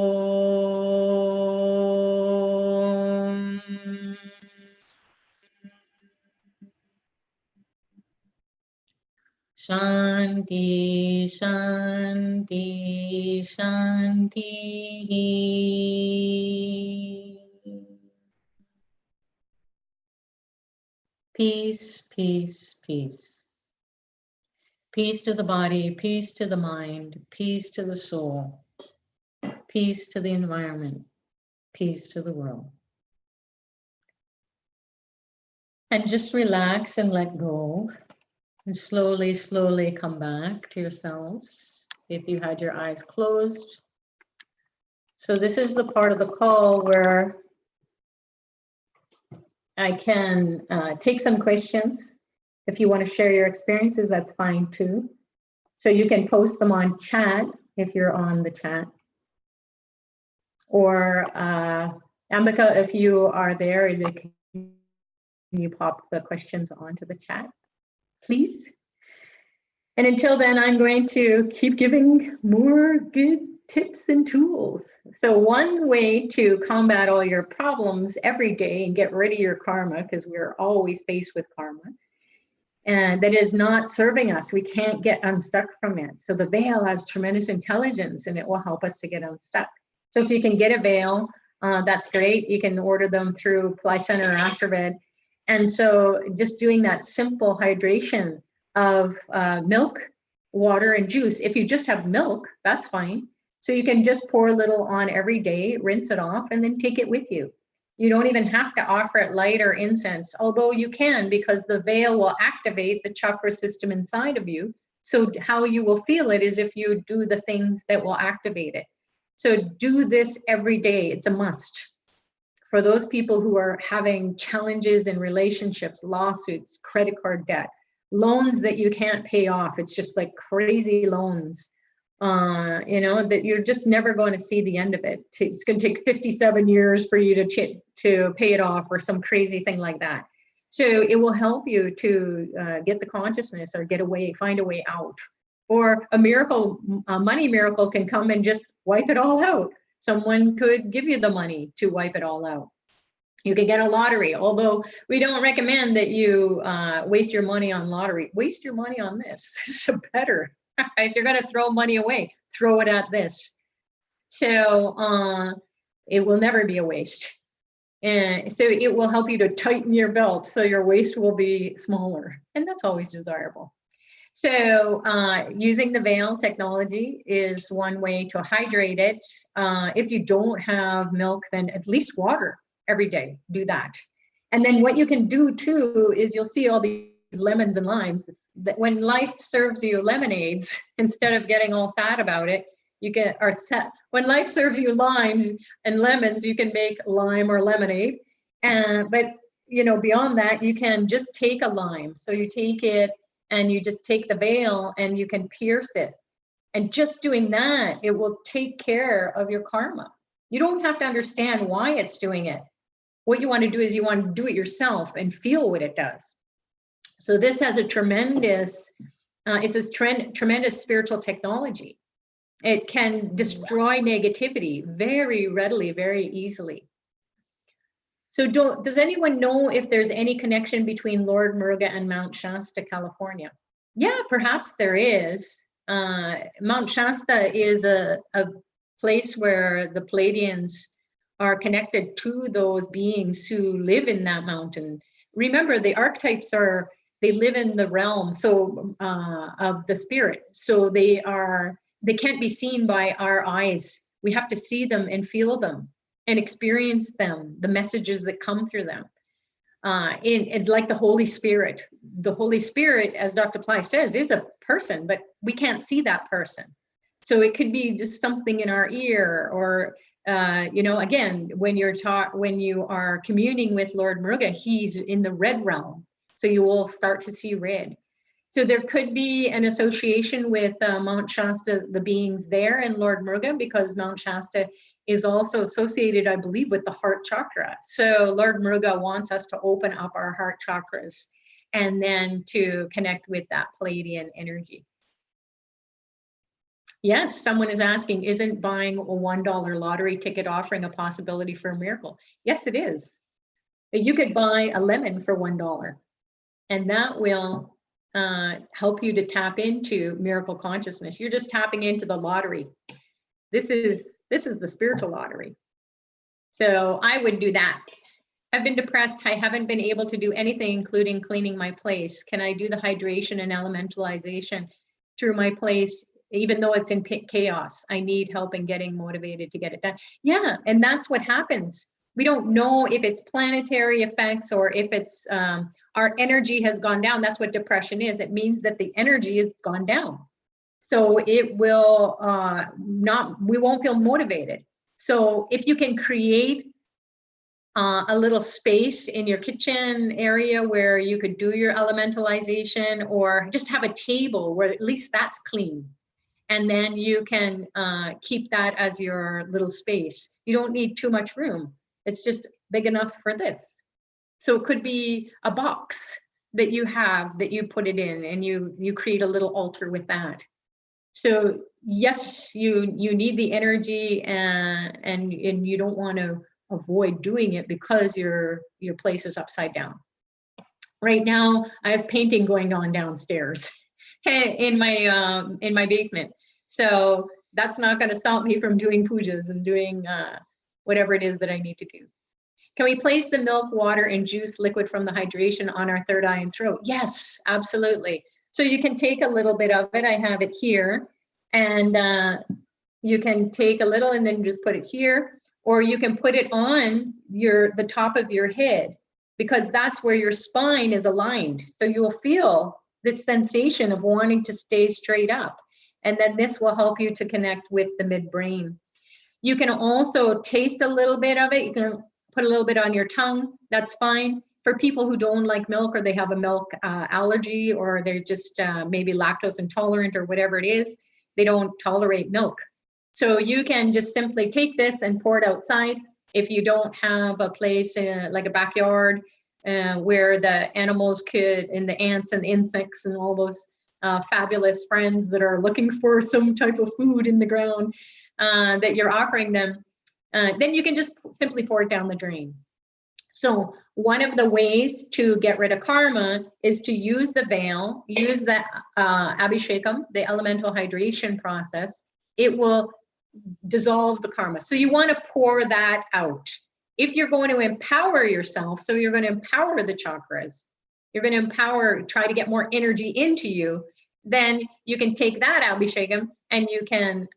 Shanti, Shanti, Shanti. Peace, peace, peace. Peace to the body, peace to the mind, peace to the soul, peace to the environment, peace to the world. And just relax and let go. And slowly, slowly come back to yourselves if you had your eyes closed. So this is the part of the call where I can take some questions. If you want to share your experiences, that's fine too. So you can post them on chat if you're on the chat. Or Ambika, if you are there, can you pop the questions onto the chat, please? And until then, I'm going to keep giving more good tips and tools. So one way to combat all your problems every day and get rid of your karma, because we're always faced with karma, and that is not serving us. We can't get unstuck from it. So the veil has tremendous intelligence and it will help us to get unstuck. So if you can get a veil, that's great. You can order them through Pillai Center or Afterbed. And so just doing that simple hydration of milk, water, and juice. If you just have milk, that's fine. So you can just pour a little on every day, rinse it off, and then take it with you. You don't even have to offer it light or incense, although you can, because the veil will activate the chakra system inside of you. So how you will feel it is if you do the things that will activate it. So do this every day. It's a must. For those people who are having challenges in relationships, lawsuits, credit card debt, loans that you can't pay off, it's just like crazy loans, you know, that you're just never going to see the end of it. It's going to take 57 years for you to pay it off, or some crazy thing like that. So it will help you to get the consciousness or get away, find a way out. Or a miracle, a money miracle can come and just wipe it all out. Someone could give you the money to wipe it all out. You can get a lottery, although we don't recommend that you waste your money on lottery. Waste your money on this. It's better. If you're going to throw money away, throw it at this. So it will never be a waste. And so it will help you to tighten your belt so your waist will be smaller. And that's always desirable. So using the veil technology is one way to hydrate it. If you don't have milk, then at least water every day. Do that. And then what you can do too is you'll see all these lemons and limes. That when life serves you lemonades, instead of getting all sad about it, you get when life serves you limes and lemons, you can make lime or lemonade. But you know, beyond that, you can just take a lime. So you take it and you just take the veil and you can pierce it. And just doing that, it will take care of your karma. You don't have to understand why it's doing it. What you want to do is you want to do it yourself and feel what it does. So this has a tremendous, tremendous spiritual technology. It can destroy negativity very readily, very easily. So does anyone know if there's any connection between Lord Muruga and Mount Shasta, California? Yeah, perhaps there is. Mount Shasta is a place where the Pleiadians are connected to those beings who live in that mountain. Remember, the archetypes they live in the realm of the spirit. So they can't be seen by our eyes. We have to see them and feel them and experience them, the messages that come through them. In like the Holy Spirit. The Holy Spirit, as Dr. Pillai says, is a person, but we can't see that person. So it could be just something in our ear, or you know, again, when you are communing with Lord Muruga, he's in the red realm, so you will start to see red. So there could be an association with Mount Shasta, the beings there, and Lord Muruga, because Mount Shasta is also associated, I believe, with the heart chakra. So Lord Muruga wants us to open up our heart chakras and then to connect with that Pleiadian energy. Yes, someone is asking, isn't buying a $1 lottery ticket offering a possibility for a miracle? Yes, it is. You could buy a lemon for $1, and that will help you to tap into miracle consciousness. You're just tapping into the lottery. This is the spiritual lottery. So I would do that. I've been depressed. I haven't been able to do anything, including cleaning my place. Can I do the hydration and elementalization through my place, even though it's in chaos? I need help in getting motivated to get it done. Yeah, and that's what happens. We don't know if it's planetary effects or if it's our energy has gone down. That's what depression is. It means that the energy has gone down. So it will we won't feel motivated. So if you can create a little space in your kitchen area where you could do your elementalization, or just have a table where at least that's clean. And then you can keep that as your little space. You don't need too much room. It's just big enough for this. So it could be a box that you have that you put it in, and you create a little altar with that. So yes, you need the energy, and you don't want to avoid doing it because your place is upside down. Right now, I have painting going on downstairs in my basement. So that's not going to stop me from doing pujas and doing whatever it is that I need to do. Can we place the milk, water, and juice liquid from the hydration on our third eye and throat? Yes, absolutely. So you can take a little bit of it. I have it here, and you can take a little and then just put it here, or you can put it on the top of your head, because that's where your spine is aligned. So you will feel this sensation of wanting to stay straight up. And then this will help you to connect with the midbrain. You can also taste a little bit of it. You can put a little bit on your tongue. That's fine. For people who don't like milk, or they have a milk allergy, or they're just maybe lactose intolerant, or whatever it is, they don't tolerate milk. So you can just simply take this and pour it outside. If you don't have a place like a backyard where the animals could, and the ants and the insects and all those fabulous friends that are looking for some type of food in the ground that you're offering them, then you can just simply pour it down the drain. So one of the ways to get rid of karma is to use the veil, use the abhishekam, the elemental hydration process. It will dissolve the karma. So you want to pour that out. If you're going to empower yourself, so you're going to empower the chakras, you're going to empower, try to get more energy into you, then you can take that abhishekam and you can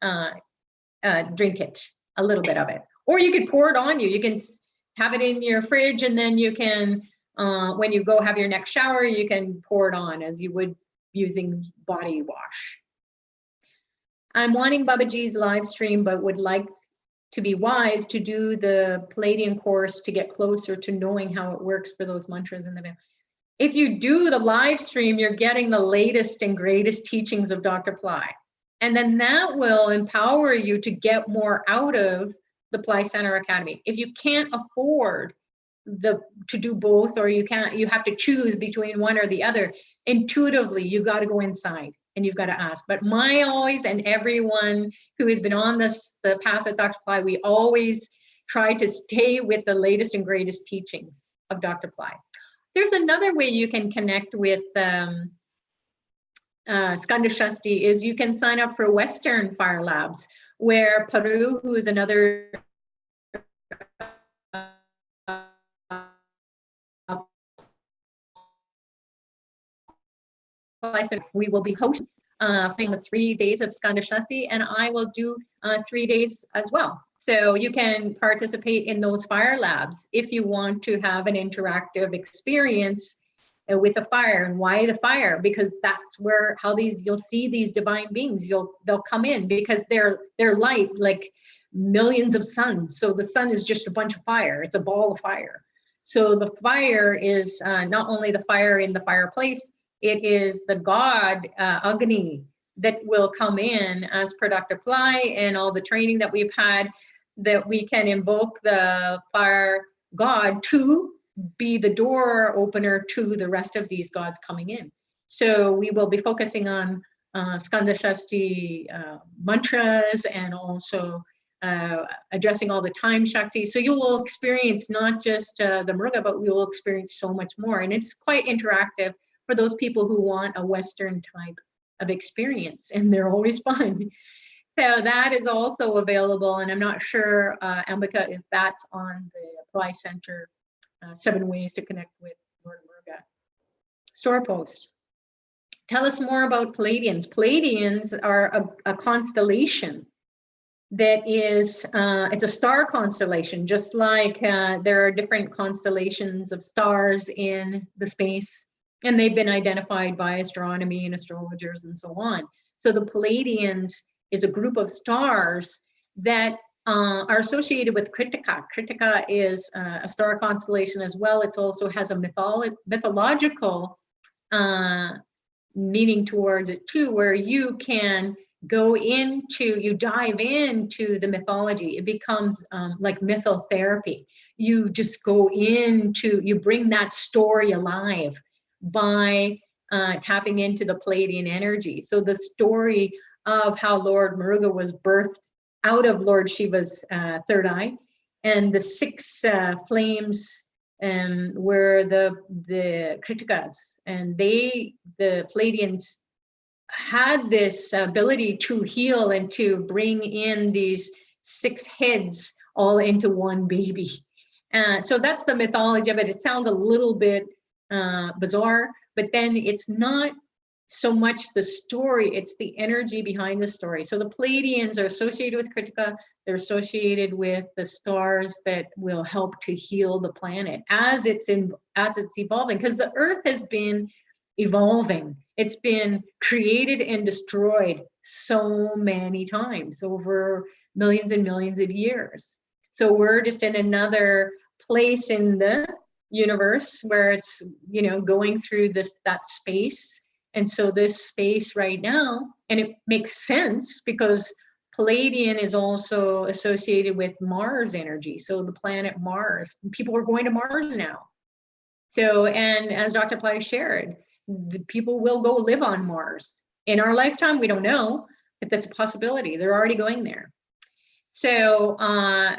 drink it, a little bit of it. Or you could pour it on you. You can have it in your fridge, and then you can, when you go have your next shower, you can pour it on as you would using body wash. I'm wanting Babaji's live stream, but would like to be wise to do the Palladian course to get closer to knowing how it works for those mantras in the veil. If you do the live stream, you're getting the latest and greatest teachings of Dr. Pillai. And then that will empower you to get more out of the Pillai Center Academy. If you can't afford to do both, or you have to choose between one or the other, intuitively, you got to go inside and you've got to ask. But my always, and everyone who has been on the path of Dr. Pillai, we always try to stay with the latest and greatest teachings of Dr. Pillai. There's another way you can connect with Skanda Shasti, is you can sign up for Western Fire Labs, where Peru, who is another we will be hosting the 3 days of Skanda Shasti, and I will do 3 days as well. So you can participate in those fire labs if you want to have an interactive experience with the fire. And why the fire? Because that's where you'll see these divine beings. They'll come in because they're light like millions of suns. So the sun is just a bunch of fire. It's a ball of fire. So the fire is not only the fire in the fireplace, it is the god Agni that will come in as per Dr. Pillai and all the training that we've had, that we can invoke the fire god to be the door opener to the rest of these gods coming in. So we will be focusing on Skanda Shasti mantras, and also addressing all the time Shakti. So you will experience not just the Muruga, but we will experience so much more. And it's quite interactive for those people who want a Western type of experience, and they're always fun. So that is also available, and I'm not sure, Ambika, if that's on the Pillai Center 7 ways to connect with Lord Muruga store post. Tell us more about Palladians. Palladians are a constellation that is, it's a star constellation, just like there are different constellations of stars in the space, and they've been identified by astronomy and astrologers and so on. So the Palladians is a group of stars that are associated with Kritika. Kritika is a star constellation as well. It also has a mythological meaning towards it too, where you can go into, you dive into the mythology. It becomes like mythotherapy. You just go into, you bring that story alive by tapping into the Palladian energy. So the story of how Lord Muruga was birthed out of Lord Shiva's third eye, and the 6 flames were the Kritikas, and the Palladians had this ability to heal and to bring in these 6 heads all into one baby. So that's the mythology of it. It sounds a little bit bizarre, but then it's not so much the story, it's the energy behind the story. So the Palladians are associated with Kritika. They're associated with the stars that will help to heal the planet as it's evolving, because the Earth has been evolving. It's been created and destroyed so many times over millions and millions of years. So we're just in another place in the universe where it's, you know, going through that space. And so this space right now, and it makes sense because Palladian is also associated with Mars energy. So the planet Mars, people are going to Mars now. So, and as Dr. Pillai shared, the people will go live on Mars. In our lifetime, we don't know if that's a possibility. They're already going there. So,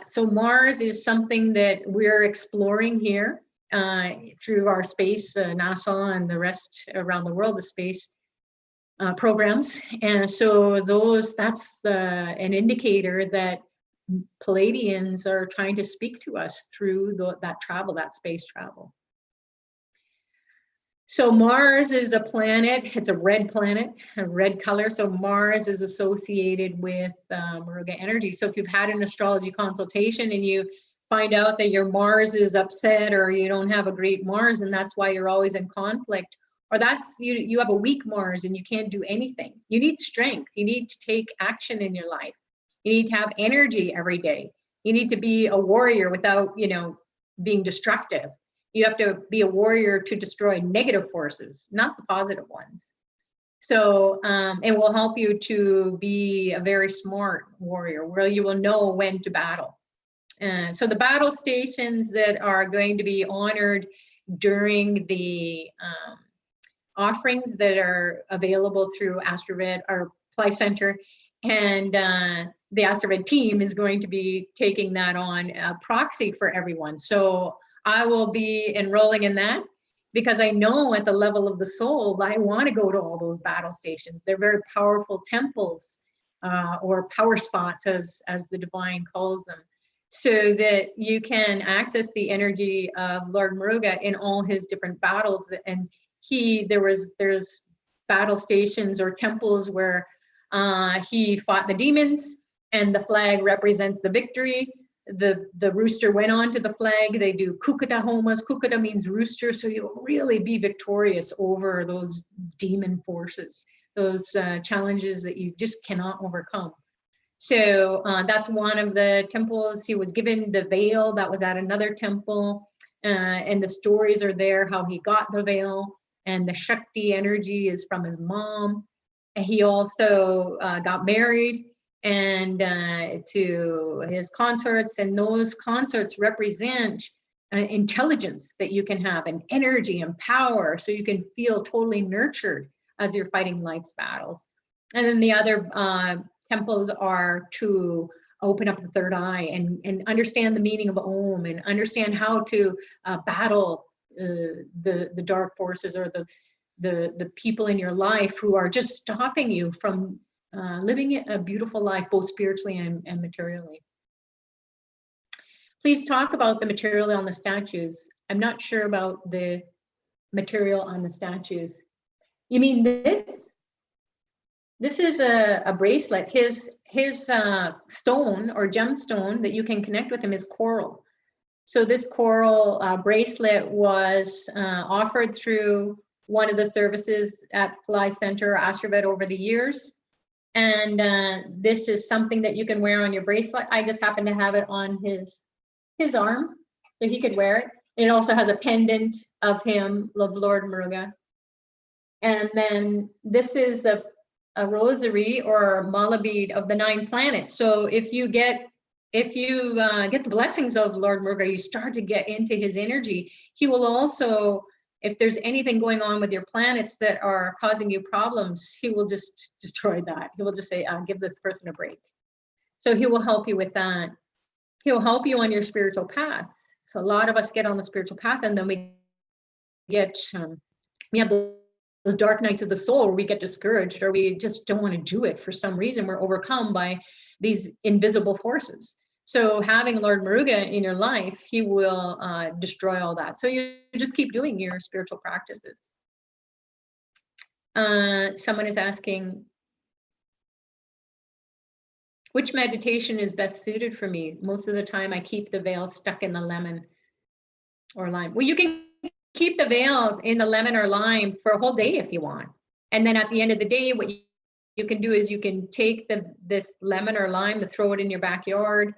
so Mars is something that we're exploring here through our space, NASA and the rest around the world, the space programs. And so that's an indicator that Palladians are trying to speak to us through that travel, that space travel. So Mars is a planet, it's a red planet, a red color. So Mars is associated with Muruga energy. So if you've had an astrology consultation and you find out that your Mars is upset or you don't have a great Mars and that's why you're always in conflict, or that's you have a weak Mars and you can't do anything. You need strength. You need to take action in your life. You need to have energy every day. You need to be a warrior without, being destructive. You have to be a warrior to destroy negative forces, not the positive ones. So it will help you to be a very smart warrior where you will know when to battle. So the battle stations that are going to be honored during the offerings that are available through Astrovet or Pillai Center, and the Astrovet team is going to be taking that on proxy for everyone. So I will be enrolling in that because I know at the level of the soul, I want to go to all those battle stations. They're very powerful temples or power spots as the divine calls them, so that you can access the energy of Lord Muruga in all his different battles. And there's battle stations or temples where he fought the demons and the flag represents the victory. The rooster went on to the flag. They do kukata homas. Kukata means rooster, so you'll really be victorious over those demon forces, those challenges that you just cannot overcome. So that's one of the temples. He was given the veil that was at another temple, and the stories are there how he got the veil, and the Shakti energy is from his mom. And he also got married and to his consorts, and those consorts represent intelligence that you can have, and energy and power, so you can feel totally nurtured as you're fighting life's battles. And then the other temples are to open up the third eye and understand the meaning of Om, and understand how to battle the dark forces or the people in your life who are just stopping you from living a beautiful life, both spiritually and materially. Please talk about the material on the statues. I'm not sure about the material on the statues. You mean this? This is a bracelet. His stone or gemstone that you can connect with him is coral. So this coral bracelet was offered through one of the services at Pillai Center, Astrovet, over the years. And this is something that you can wear on your bracelet. I just happen to have it on his arm, so he could wear it. It also has a pendant of him, of Lord Muruga. And then this is a rosary or mala bead of the 9 planets. So if you get the blessings of Lord Muruga, you start to get into his energy. He will also, if there's anything going on with your planets that are causing you problems, he will just destroy that. He will just say, give this person a break. So he will help you with that. He'll help you on your spiritual path. So a lot of us get on the spiritual path, and then we have those dark nights of the soul where we get discouraged, or we just don't want to do it for some reason. We're overcome by these invisible forces. So having Lord Muruga in your life, he will destroy all that. So you just keep doing your spiritual practices. Someone is asking, which meditation is best suited for me? Most of the time I keep the veil stuck in the lemon or lime. Well, you can keep the veils in the lemon or lime for a whole day if you want. And then at the end of the day, what you can do is you can take this lemon or lime and throw it in your backyard.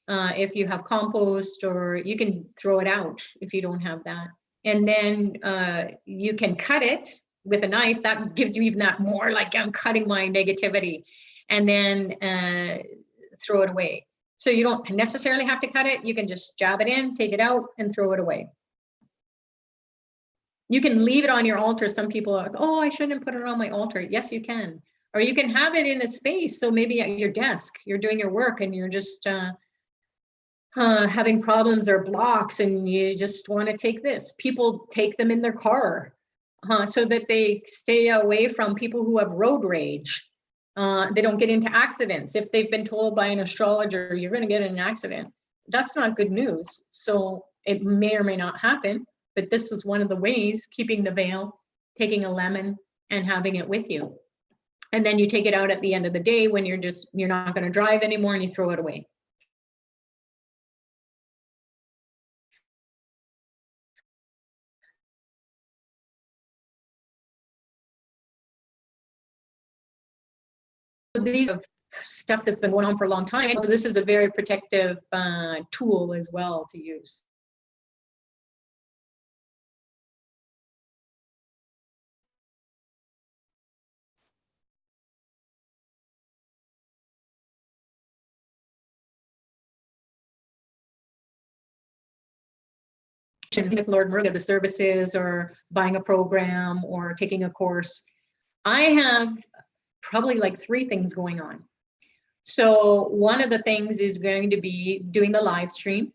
If you have compost, or you can throw it out if you don't have that. And then you can cut it with a knife. That gives you even that more like, I'm cutting my negativity, and then throw it away. So you don't necessarily have to cut it. You can just jab it in, take it out, and throw it away. You can leave it on your altar. Some people are like, oh, I shouldn't put it on my altar. Yes, you can. Or you can have it in a space. So maybe at your desk, you're doing your work and you're just having problems or blocks, and you just want to take this. People take them in their car so that they stay away from people who have road rage. They don't get into accidents. If they've been told by an astrologer, you're going to get in an accident, that's not good news. So it may or may not happen, but this was one of the ways, keeping the veil, taking a lemon and having it with you. And then you take it out at the end of the day when you're not going to drive anymore, and you throw it away. These are stuff that's been going on for a long time. So this is a very protective tool as well to use. With Lord Muruga, the services, or buying a program, or taking a course. I have probably like 3 things going on. So one of the things is going to be doing the live stream.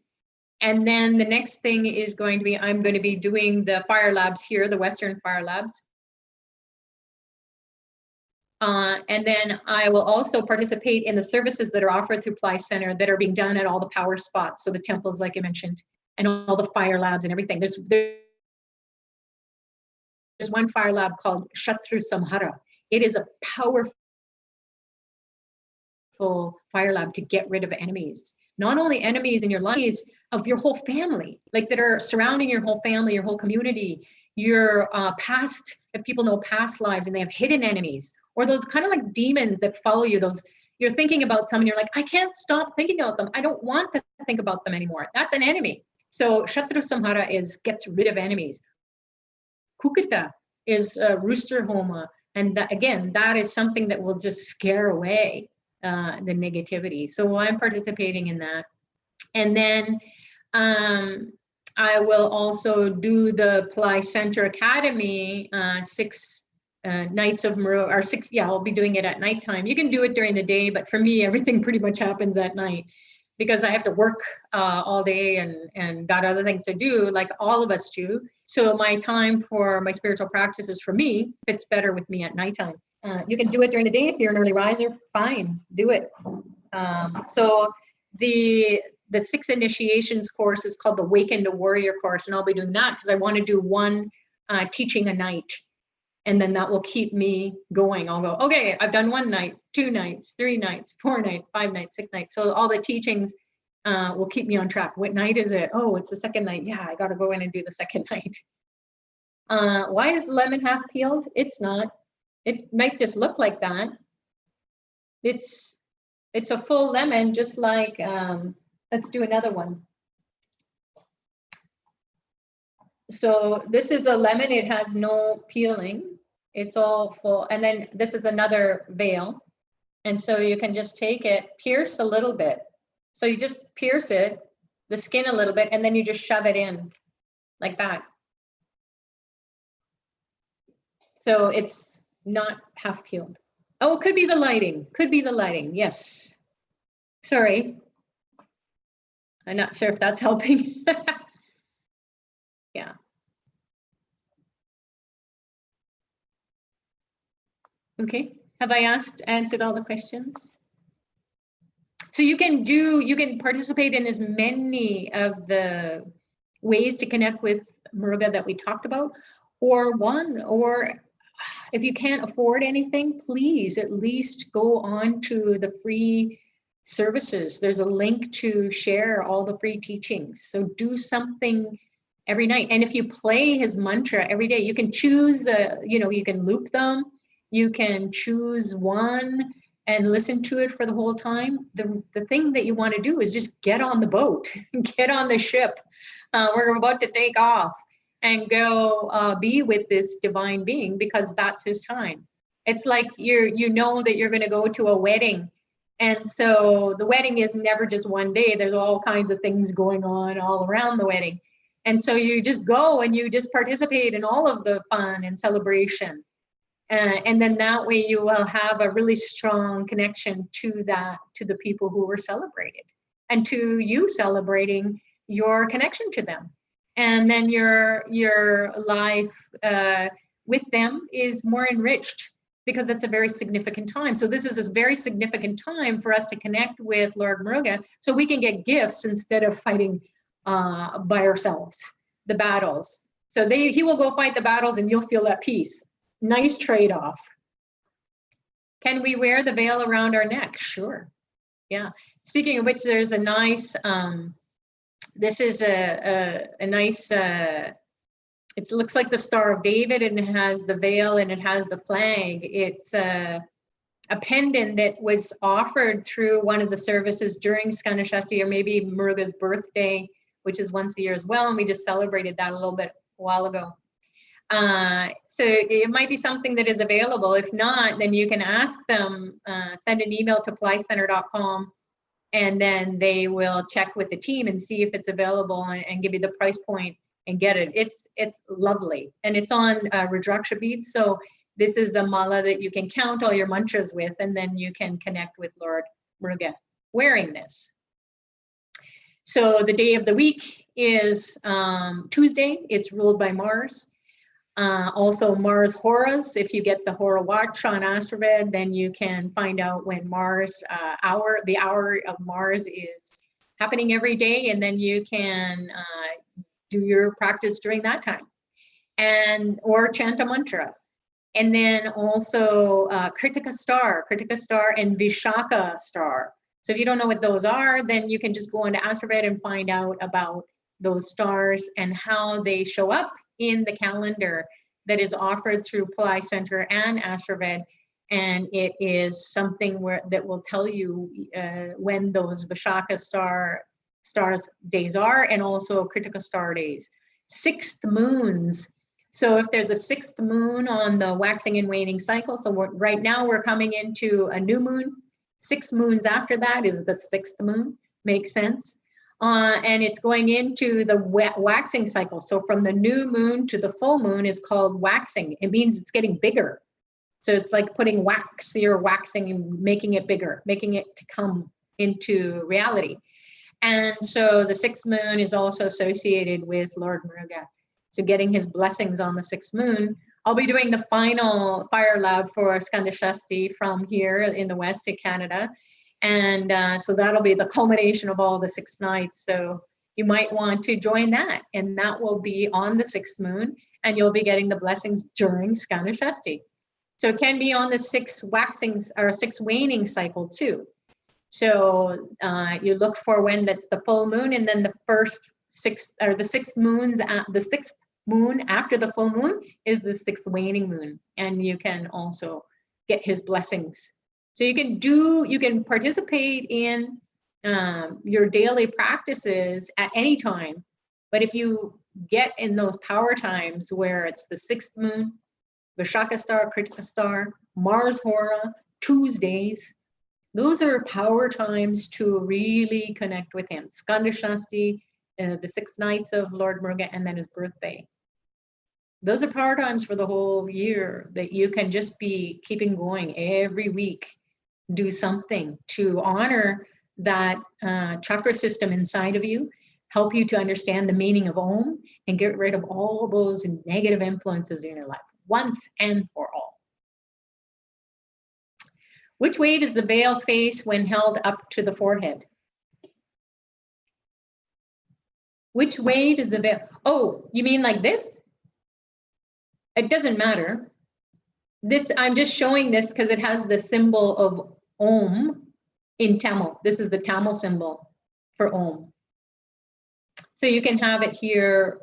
And then the next thing is going to be, I'm going to be doing the fire labs here, the Western fire labs. And then I will also participate in the services that are offered through Pillai Center that are being done at all the power spots. So the temples, like I mentioned, and all the fire labs and everything. There's one fire lab called Shatru Samhara. It is a powerful fire lab to get rid of enemies. Not only enemies in your lives, of your whole family, like that are surrounding your whole family, your whole community, your past, if people know past lives and they have hidden enemies, or those kind of like demons that follow you, those you're thinking about someone, you're like, I can't stop thinking about them. I don't want to think about them anymore. That's an enemy. So Shatru Samhara gets rid of enemies. Kukita is rooster homa. And again, that is something that will just scare away the negativity. So I'm participating in that. And then I will also do the Pillai Center Academy 6 nights of Muruga, or 6, yeah, I'll be doing it at nighttime. You can do it during the day, but for me, everything pretty much happens at night because I have to work all day and got other things to do, like all of us do. So my time for my spiritual practices, for me, fits better with me at nighttime. You can do it during the day if you're an early riser, fine, do it. So the 6 initiations course is called the Awaken to Warrior course, and I'll be doing that because I want to do 1 teaching a night, and then that will keep me going. I'll go, okay, I've done 1 night, 2 nights, 3 nights, 4 nights, 5 nights, 6 nights. So all the teachings will keep me on track. What night is it? Oh, it's the 2nd night. Yeah, I got to go in and do the 2nd night. Why is the lemon half peeled? It's not. It might just look like that. It's a full lemon, just like, let's do another one. So this is a lemon, it has no peeling. It's all full. And then this is another veil. And so you can just take it, pierce a little bit. So you just pierce it, the skin a little bit, and then you just shove it in like that. So it's not half peeled. Oh, it could be the lighting. Could be the lighting. Yes. Sorry. I'm not sure if that's helping. Yeah. Okay. Have I answered all the questions? So you can participate in as many of the ways to connect with Muruga that we talked about, or if you can't afford anything, please at least go on to the free services. There's a link to share all the free teachings. So do something every night. And if you play his mantra every day, you can choose, you can loop them. You can choose one and listen to it for the whole time. The thing that you want to do is just get on the boat, get on the ship. We're about to take off and go be with this divine being, because that's his time. It's like you know that you're going to go to a wedding. And so the wedding is never just one day. There's all kinds of things going on all around the wedding. And so you just go and you just participate in all of the fun and celebration. And then that way you will have a really strong connection to the people who were celebrated, and to you celebrating your connection to them. And then your life with them is more enriched, because it's a very significant time. So this is a very significant time for us to connect with Lord Muruga, so we can get gifts instead of fighting by ourselves, the battles. So he will go fight the battles and you'll feel at peace. Nice trade-off. Can we wear the veil around our neck? Sure. Yeah. Speaking of which, there's a nice, this is a nice, it looks like the Star of David, and it has the veil and it has the flag. It's a pendant that was offered through one of the services during Skanda Shasti, or maybe Muruga's birthday, which is once a year as well. And we just celebrated that a little bit a while ago. So it might be something that is available. If not, then you can ask them, send an email to pillaycenter.com, and then they will check with the team and see if it's available, and give you the price point and get it. It's lovely, and it's on Rudraksha beads. So this is a mala that you can count all your mantras with, and then you can connect with Lord Muruga wearing this. So the day of the week is Tuesday. It's ruled by Mars. Also Mars Horas. If you get the Hora watch on Astroved, then you can find out when Mars the hour of Mars is happening every day, and then you can do your practice during that time, or chant a mantra. And then also Kritika star and Vishaka star. So if you don't know what those are, then you can just go into Astroved and find out about those stars and how they show up in the calendar that is offered through Pillai Center and Astroved. And it is something that will tell you when those Vishaka stars days are, and also Kritika star days. Sixth moons. So if there's a sixth moon on the waxing and waning cycle, so right now we're coming into a new moon. 6 moons after that is the sixth moon. Makes sense. And it's going into the waxing cycle. So from the new moon to the full moon is called waxing. It means it's getting bigger. So it's like putting wax, you're waxing and making it bigger, making it to come into reality. And so the 6th moon is also associated with Lord Muruga. So getting his blessings on the 6th moon. I'll be doing the final fire lab for Skanda Shasti from here in the west of Canada. And so that'll be the culmination of all the 6 nights. So you might want to join that, and that will be on the 6th moon, and you'll be getting the blessings during Skanda Shasti. So it can be on the 6 waxings or 6 waning cycle too. So you look for when that's the full moon, and then the first 6 or the 6th moons, the 6th moon after the full moon is the 6th waning moon, and you can also get his blessings. So you can participate in your daily practices at any time, but if you get in those power times where it's the 6th moon, Vishaka star, Kritika star, Mars Hora, Tuesdays, those are power times to really connect with him. Skanda Shasti, the 6 nights of Lord Muruga, and then his birthday. Those are power times for the whole year that you can just be keeping going every week. Do something to honor that chakra system inside of you, help you to understand the meaning of Om, and get rid of all those negative influences in your life once and for all. Which way does the veil face when held up to the forehead? Which way does the veil? Oh, you mean like this? It doesn't matter. This, I'm just showing this because it has the symbol of Om in Tamil. This is the Tamil symbol for Om. So you can have it here.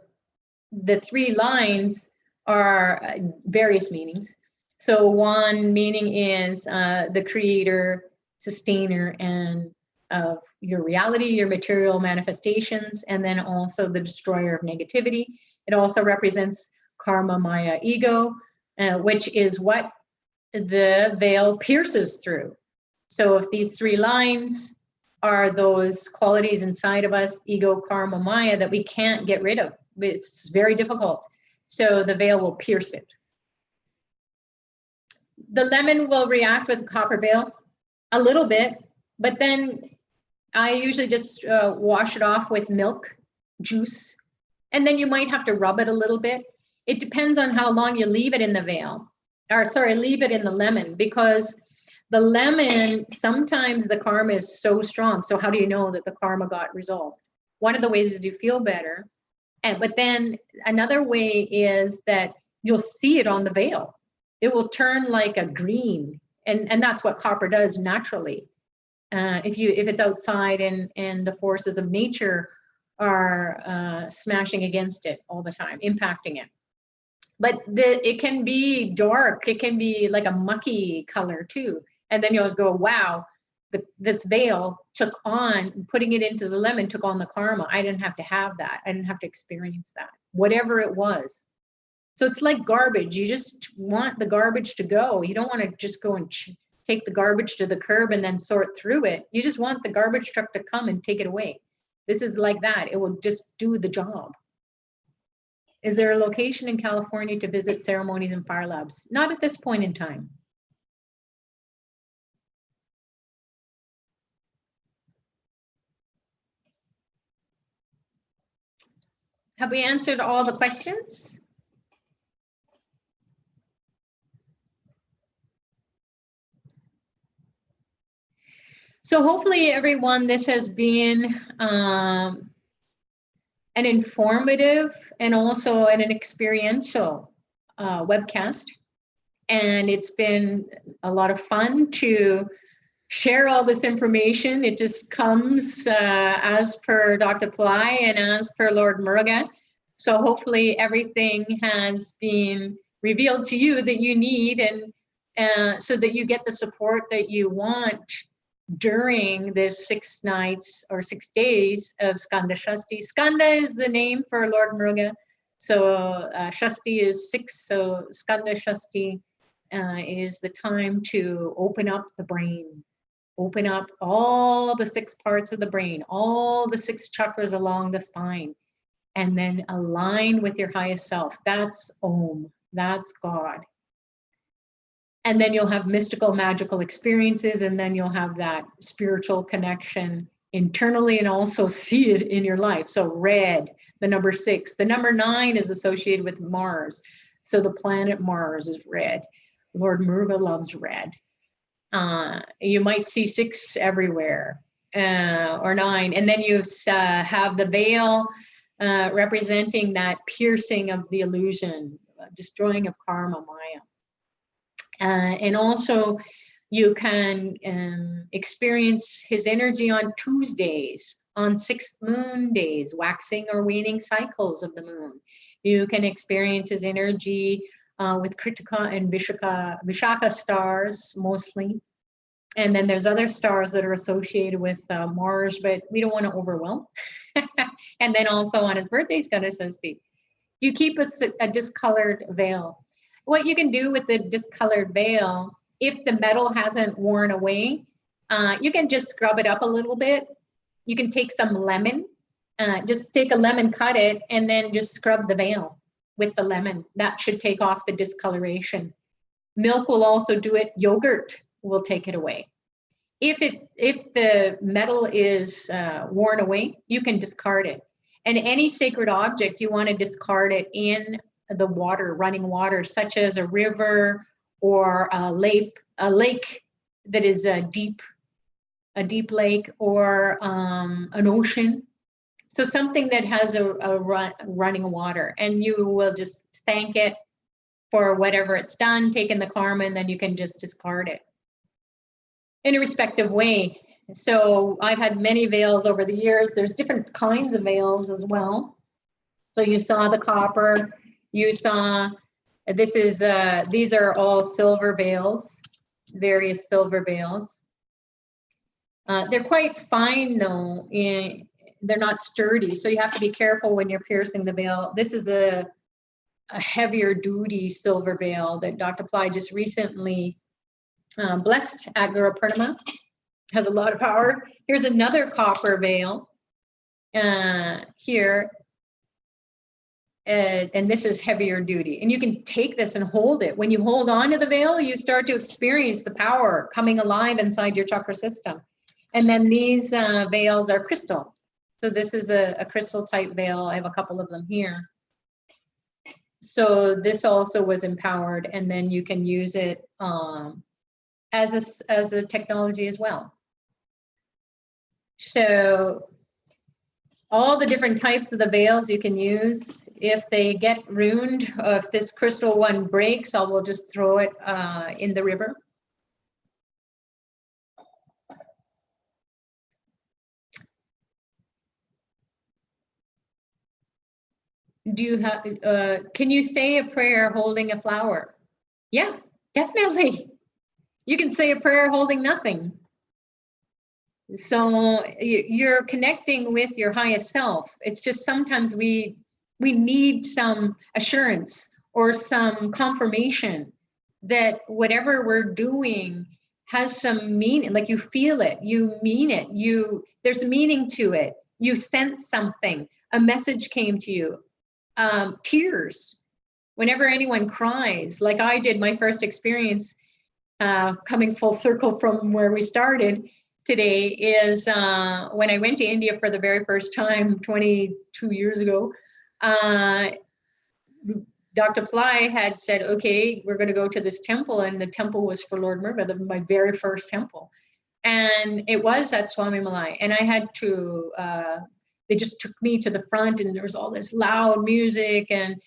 The 3 lines are various meanings. So one meaning is the creator, sustainer, and of your reality, your material manifestations, and then also the destroyer of negativity. It also represents karma, maya, ego, which is what the veil pierces through. So if these 3 lines are those qualities inside of us, ego, karma, maya, that we can't get rid of, it's very difficult. So the veil will pierce it. The lemon will react with copper veil a little bit, but then I usually just wash it off with milk juice, and then you might have to rub it a little bit. It depends on how long you leave it in the veil, or sorry, leave it in the lemon, because the lemon, sometimes the karma is so strong. So how do you know that the karma got resolved? One of the ways is you feel better. But then another way is that you'll see it on the veil. It will turn like a green. And that's what copper does naturally. If it's outside and the forces of nature are smashing against it all the time, impacting it. But it can be dark. It can be like a mucky color too. And then you'll go, wow, this veil took on, putting it into the lemon took on the karma. I didn't have to have that. I didn't have to experience that, whatever it was. So it's like garbage. You just want the garbage to go. You don't want to just go and take the garbage to the curb and then sort through it. You just want the garbage truck to come and take it away. This is like that. It will just do the job. Is there a location in California to visit ceremonies and fire labs? Not at this point in time. Have we answered all the questions? So hopefully everyone, this has been an informative and also an experiential webcast. And it's been a lot of fun to share all this information. It just comes as per Dr. Pillai and as per Lord Muruga. So hopefully everything has been revealed to you that you need, and so that you get the support that you want during this 6 nights or 6 days of Skanda Shasti. Skanda is the name for Lord Muruga. So Shasti is 6, so Skanda Shasti is the time to open up the brain. Open up all the 6 parts of the brain, all the 6 chakras along the spine, and then align with your highest self. That's Om, that's God. And then you'll have mystical, magical experiences, and then you'll have that spiritual connection internally and also see it in your life. So red, the number 6. The number 9 is associated with Mars. So the planet Mars is red. Lord Muruga loves red. You might see 6 everywhere, or 9. And then you have the veil representing that piercing of the illusion, destroying of karma, Maya. And also you can experience his energy on Tuesdays, on 6th moon days, waxing or waning cycles of the moon. You can experience his energy with Kritika and Vishaka stars mostly. And then there's other stars that are associated with Mars, but we don't want to overwhelm. And then also on his birthday, Skanda Shasti, you keep a discolored veil. What you can do with the discolored veil, if the metal hasn't worn away, you can just scrub it up a little bit. You can take some lemon, just take a lemon, cut it, and then just scrub the veil with the lemon. That should take off the discoloration. Milk will also do it. Yogurt will take it away. If the metal is worn away, you can discard it. And any sacred object, you want to discard it in the water, running water, such as a river or a lake that is a deep lake, or an ocean. So something that has a running water, and you will just thank it for whatever it's done, taking the karma, and then you can just discard it in a respective way. So I've had many veils over the years. There's different kinds of veils as well. So you saw the copper, you saw, these are all silver veils, various silver veils. They're quite fine though, they're not sturdy. So you have to be careful when you're piercing the veil. This is a heavier duty silver veil that Dr. Pillai just recently blessed at Guru Purnima. Has a lot of power. Here's another copper veil here. and this is heavier duty. And you can take this and hold it. When you hold on to the veil, you start to experience the power coming alive inside your chakra system. And then these veils are crystal. So this is a crystal type veil. I have a couple of them here. So this also was empowered, and then you can use it as a technology as well. So all the different types of the veils you can use. If they get ruined, if this crystal one breaks, I will just throw it in the river. Do you have, can you say a prayer holding a flower? Yeah, definitely. You can say a prayer holding nothing. So you're connecting with your highest self. It's just sometimes we need some assurance or some confirmation that whatever we're doing has some meaning, like you feel it, you mean it, there's meaning to it, you sense something, a message came to you. Tears, whenever anyone cries, like I did my first experience, coming full circle from where we started today, is when I went to India for the very first time 22 years ago. Dr. Pillai had said, okay, we're going to go to this temple, and the temple was for Lord Muruga, my very first temple. And it was at Swami Malai, and I had to, they just took me to the front, and there was all this loud music and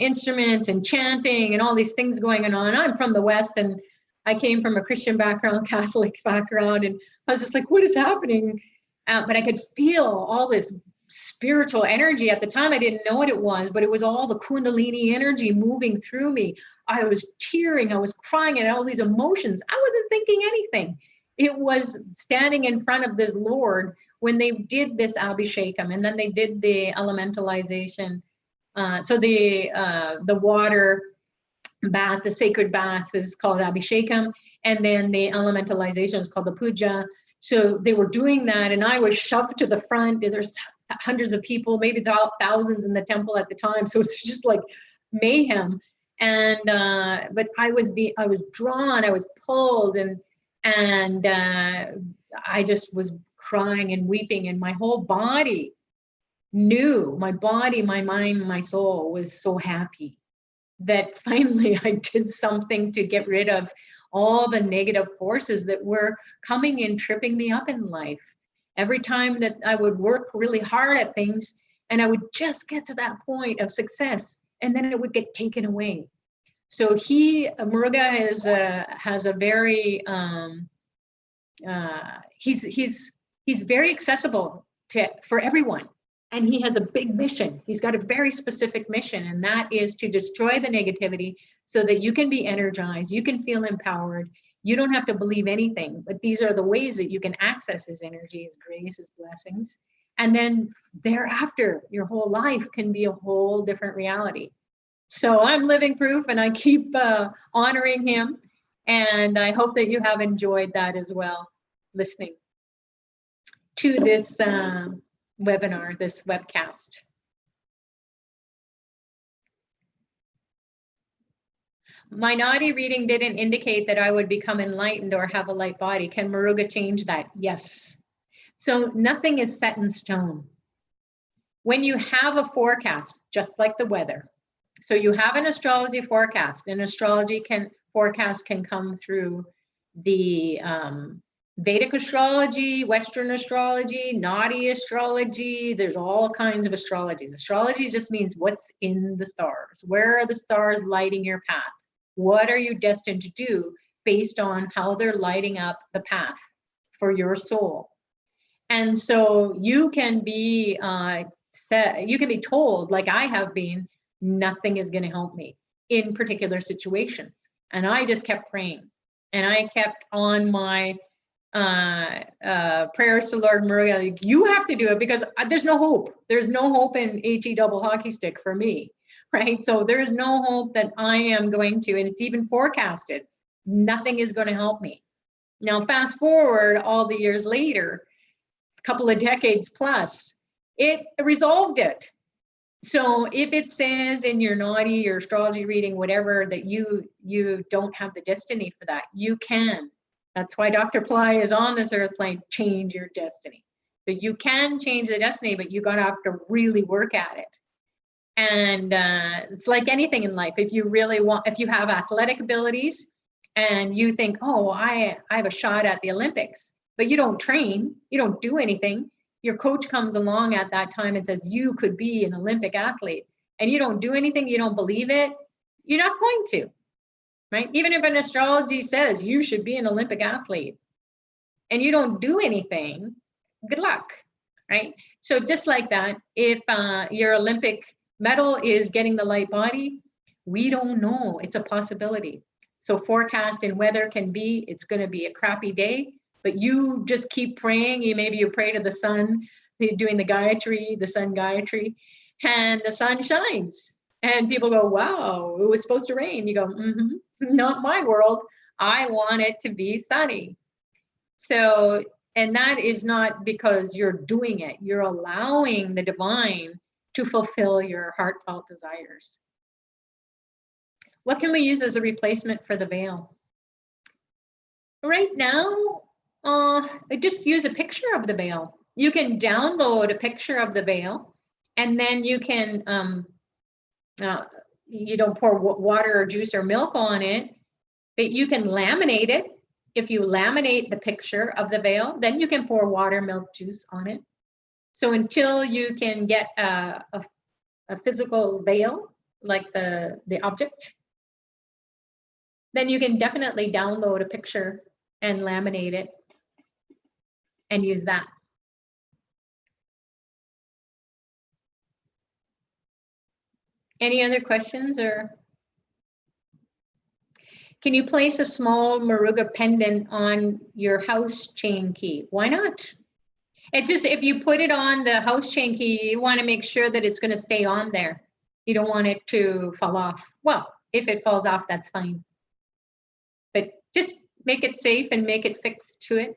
instruments and chanting and all these things going on. I'm from the West, and I came from a Christian background, Catholic background, and I was just like, what is happening? But I could feel all this spiritual energy. At the time, I didn't know what it was, but it was all the Kundalini energy moving through me. I was tearing, I was crying, and all these emotions. I wasn't thinking anything. It was standing in front of this Lord when they did this Abhishekam, and then they did the elementalization. So the water bath, the sacred bath, is called Abhishekam, and then the elementalization is called the Puja. So they were doing that, and I was shoved to the front. There's hundreds of people, maybe thousands in the temple at the time. So it's just like mayhem. And but I was drawn, I was pulled, and I just was crying and weeping, and my whole body knew, my body, my mind, my soul was so happy that finally I did something to get rid of all the negative forces that were coming in, tripping me up in life. Every time that I would work really hard at things, and I would just get to that point of success, and then it would get taken away. So Muruga has a very, he's very accessible for everyone. And he has a big mission. He's got a very specific mission, and that is to destroy the negativity so that you can be energized, you can feel empowered. You don't have to believe anything, but these are the ways that you can access his energy, his grace, his blessings. And then thereafter, your whole life can be a whole different reality. So I'm living proof, and I keep honoring him. And I hope that you have enjoyed that as well, listening to this webinar, this webcast. My Nadi reading didn't indicate that I would become enlightened or have a light body. Can Muruga change that? Yes. So nothing is set in stone. When you have a forecast, just like the weather, so you have an astrology forecast. An astrology forecast can come through the Vedic astrology, Western astrology, Nadi astrology. There's all kinds of astrologies. Astrology just means what's in the stars. Where are the stars lighting your path? What are you destined to do based on how they're lighting up the path for your soul? And so you can be you can be told, like I have been, nothing is going to help me in particular situations. And I just kept praying, and I kept on my prayers to Lord Muruga, like, you have to do it, because there's no hope. There's no hope in HE double hockey stick for me, right? So there's no hope that I am going to, and it's even forecasted, nothing is going to help me. Now, fast forward all the years later, a couple of decades plus, it resolved it. So if it says in your naughty, your astrology reading, whatever, that you don't have the destiny for that, you can. That's why Dr. Pillai is on this earth plane, change your destiny. But you can change the destiny, but you gotta have to really work at it. And it's like anything in life. If you really want, if you have athletic abilities and you think, oh, I have a shot at the Olympics, but you don't train, you don't do anything, your coach comes along at that time and says, you could be an Olympic athlete, and you don't do anything, you don't believe it, you're not going to, right? Even if an astrology says you should be an Olympic athlete and you don't do anything, good luck, right? So just like that, if your Olympic medal is getting the light body, we don't know, it's a possibility. So forecast and weather can be, it's going to be a crappy day, but you just keep praying. Maybe you pray to the sun, doing the Gayatri, the sun Gayatri, and the sun shines. And people go, wow, it was supposed to rain. You go, not my world. I want it to be sunny. So, and that is not because you're doing it. You're allowing the divine to fulfill your heartfelt desires. What can we use as a replacement for the veil? Right now, just use a picture of the veil. You can download a picture of the veil, and then you can, you don't pour water or juice or milk on it, but you can laminate it. If you laminate the picture of the veil, then you can pour water, milk, juice on it. So until you can get a physical veil, like the object, then you can definitely download a picture and laminate it and use that. Any other questions? Or can you place a small Muruga pendant on your house chain key? Why not? It's just, if you put it on the house chain key, you want to make sure that it's going to stay on there. You don't want it to fall off. Well, if it falls off, that's fine. But just make it safe and make it fixed to it.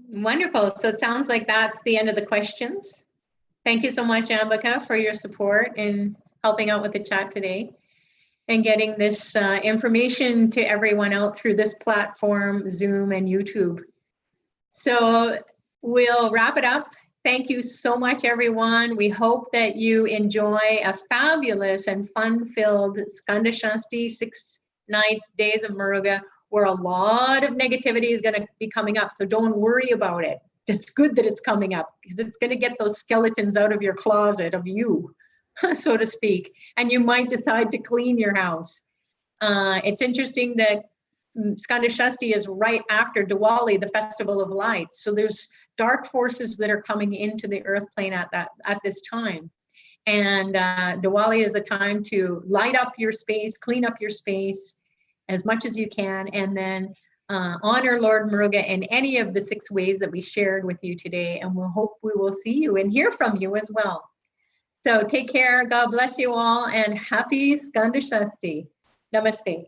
Wonderful. So it sounds like that's the end of the questions. Thank you so much, Ambika, for your support in helping out with the chat today and getting this information to everyone out through this platform, Zoom and YouTube. So we'll wrap it up. Thank you so much, everyone. We hope that you enjoy a fabulous and fun-filled Skanda Shasti, 6 nights, days of Muruga, where a lot of negativity is going to be coming up. So don't worry about it. It's good that it's coming up, because it's going to get those skeletons out of your closet of you, so to speak. And you might decide to clean your house. It's interesting that Skanda Shasti is right after Diwali, the Festival of Lights. So there's dark forces that are coming into the earth plane at this time. And Diwali is a time to light up your space, clean up your space as much as you can, and then honor Lord Muruga in any of the 6 ways that we shared with you today. And we'll hope we will see you and hear from you as well. So take care. God bless you all, and happy Skanda Shasti. Namaste.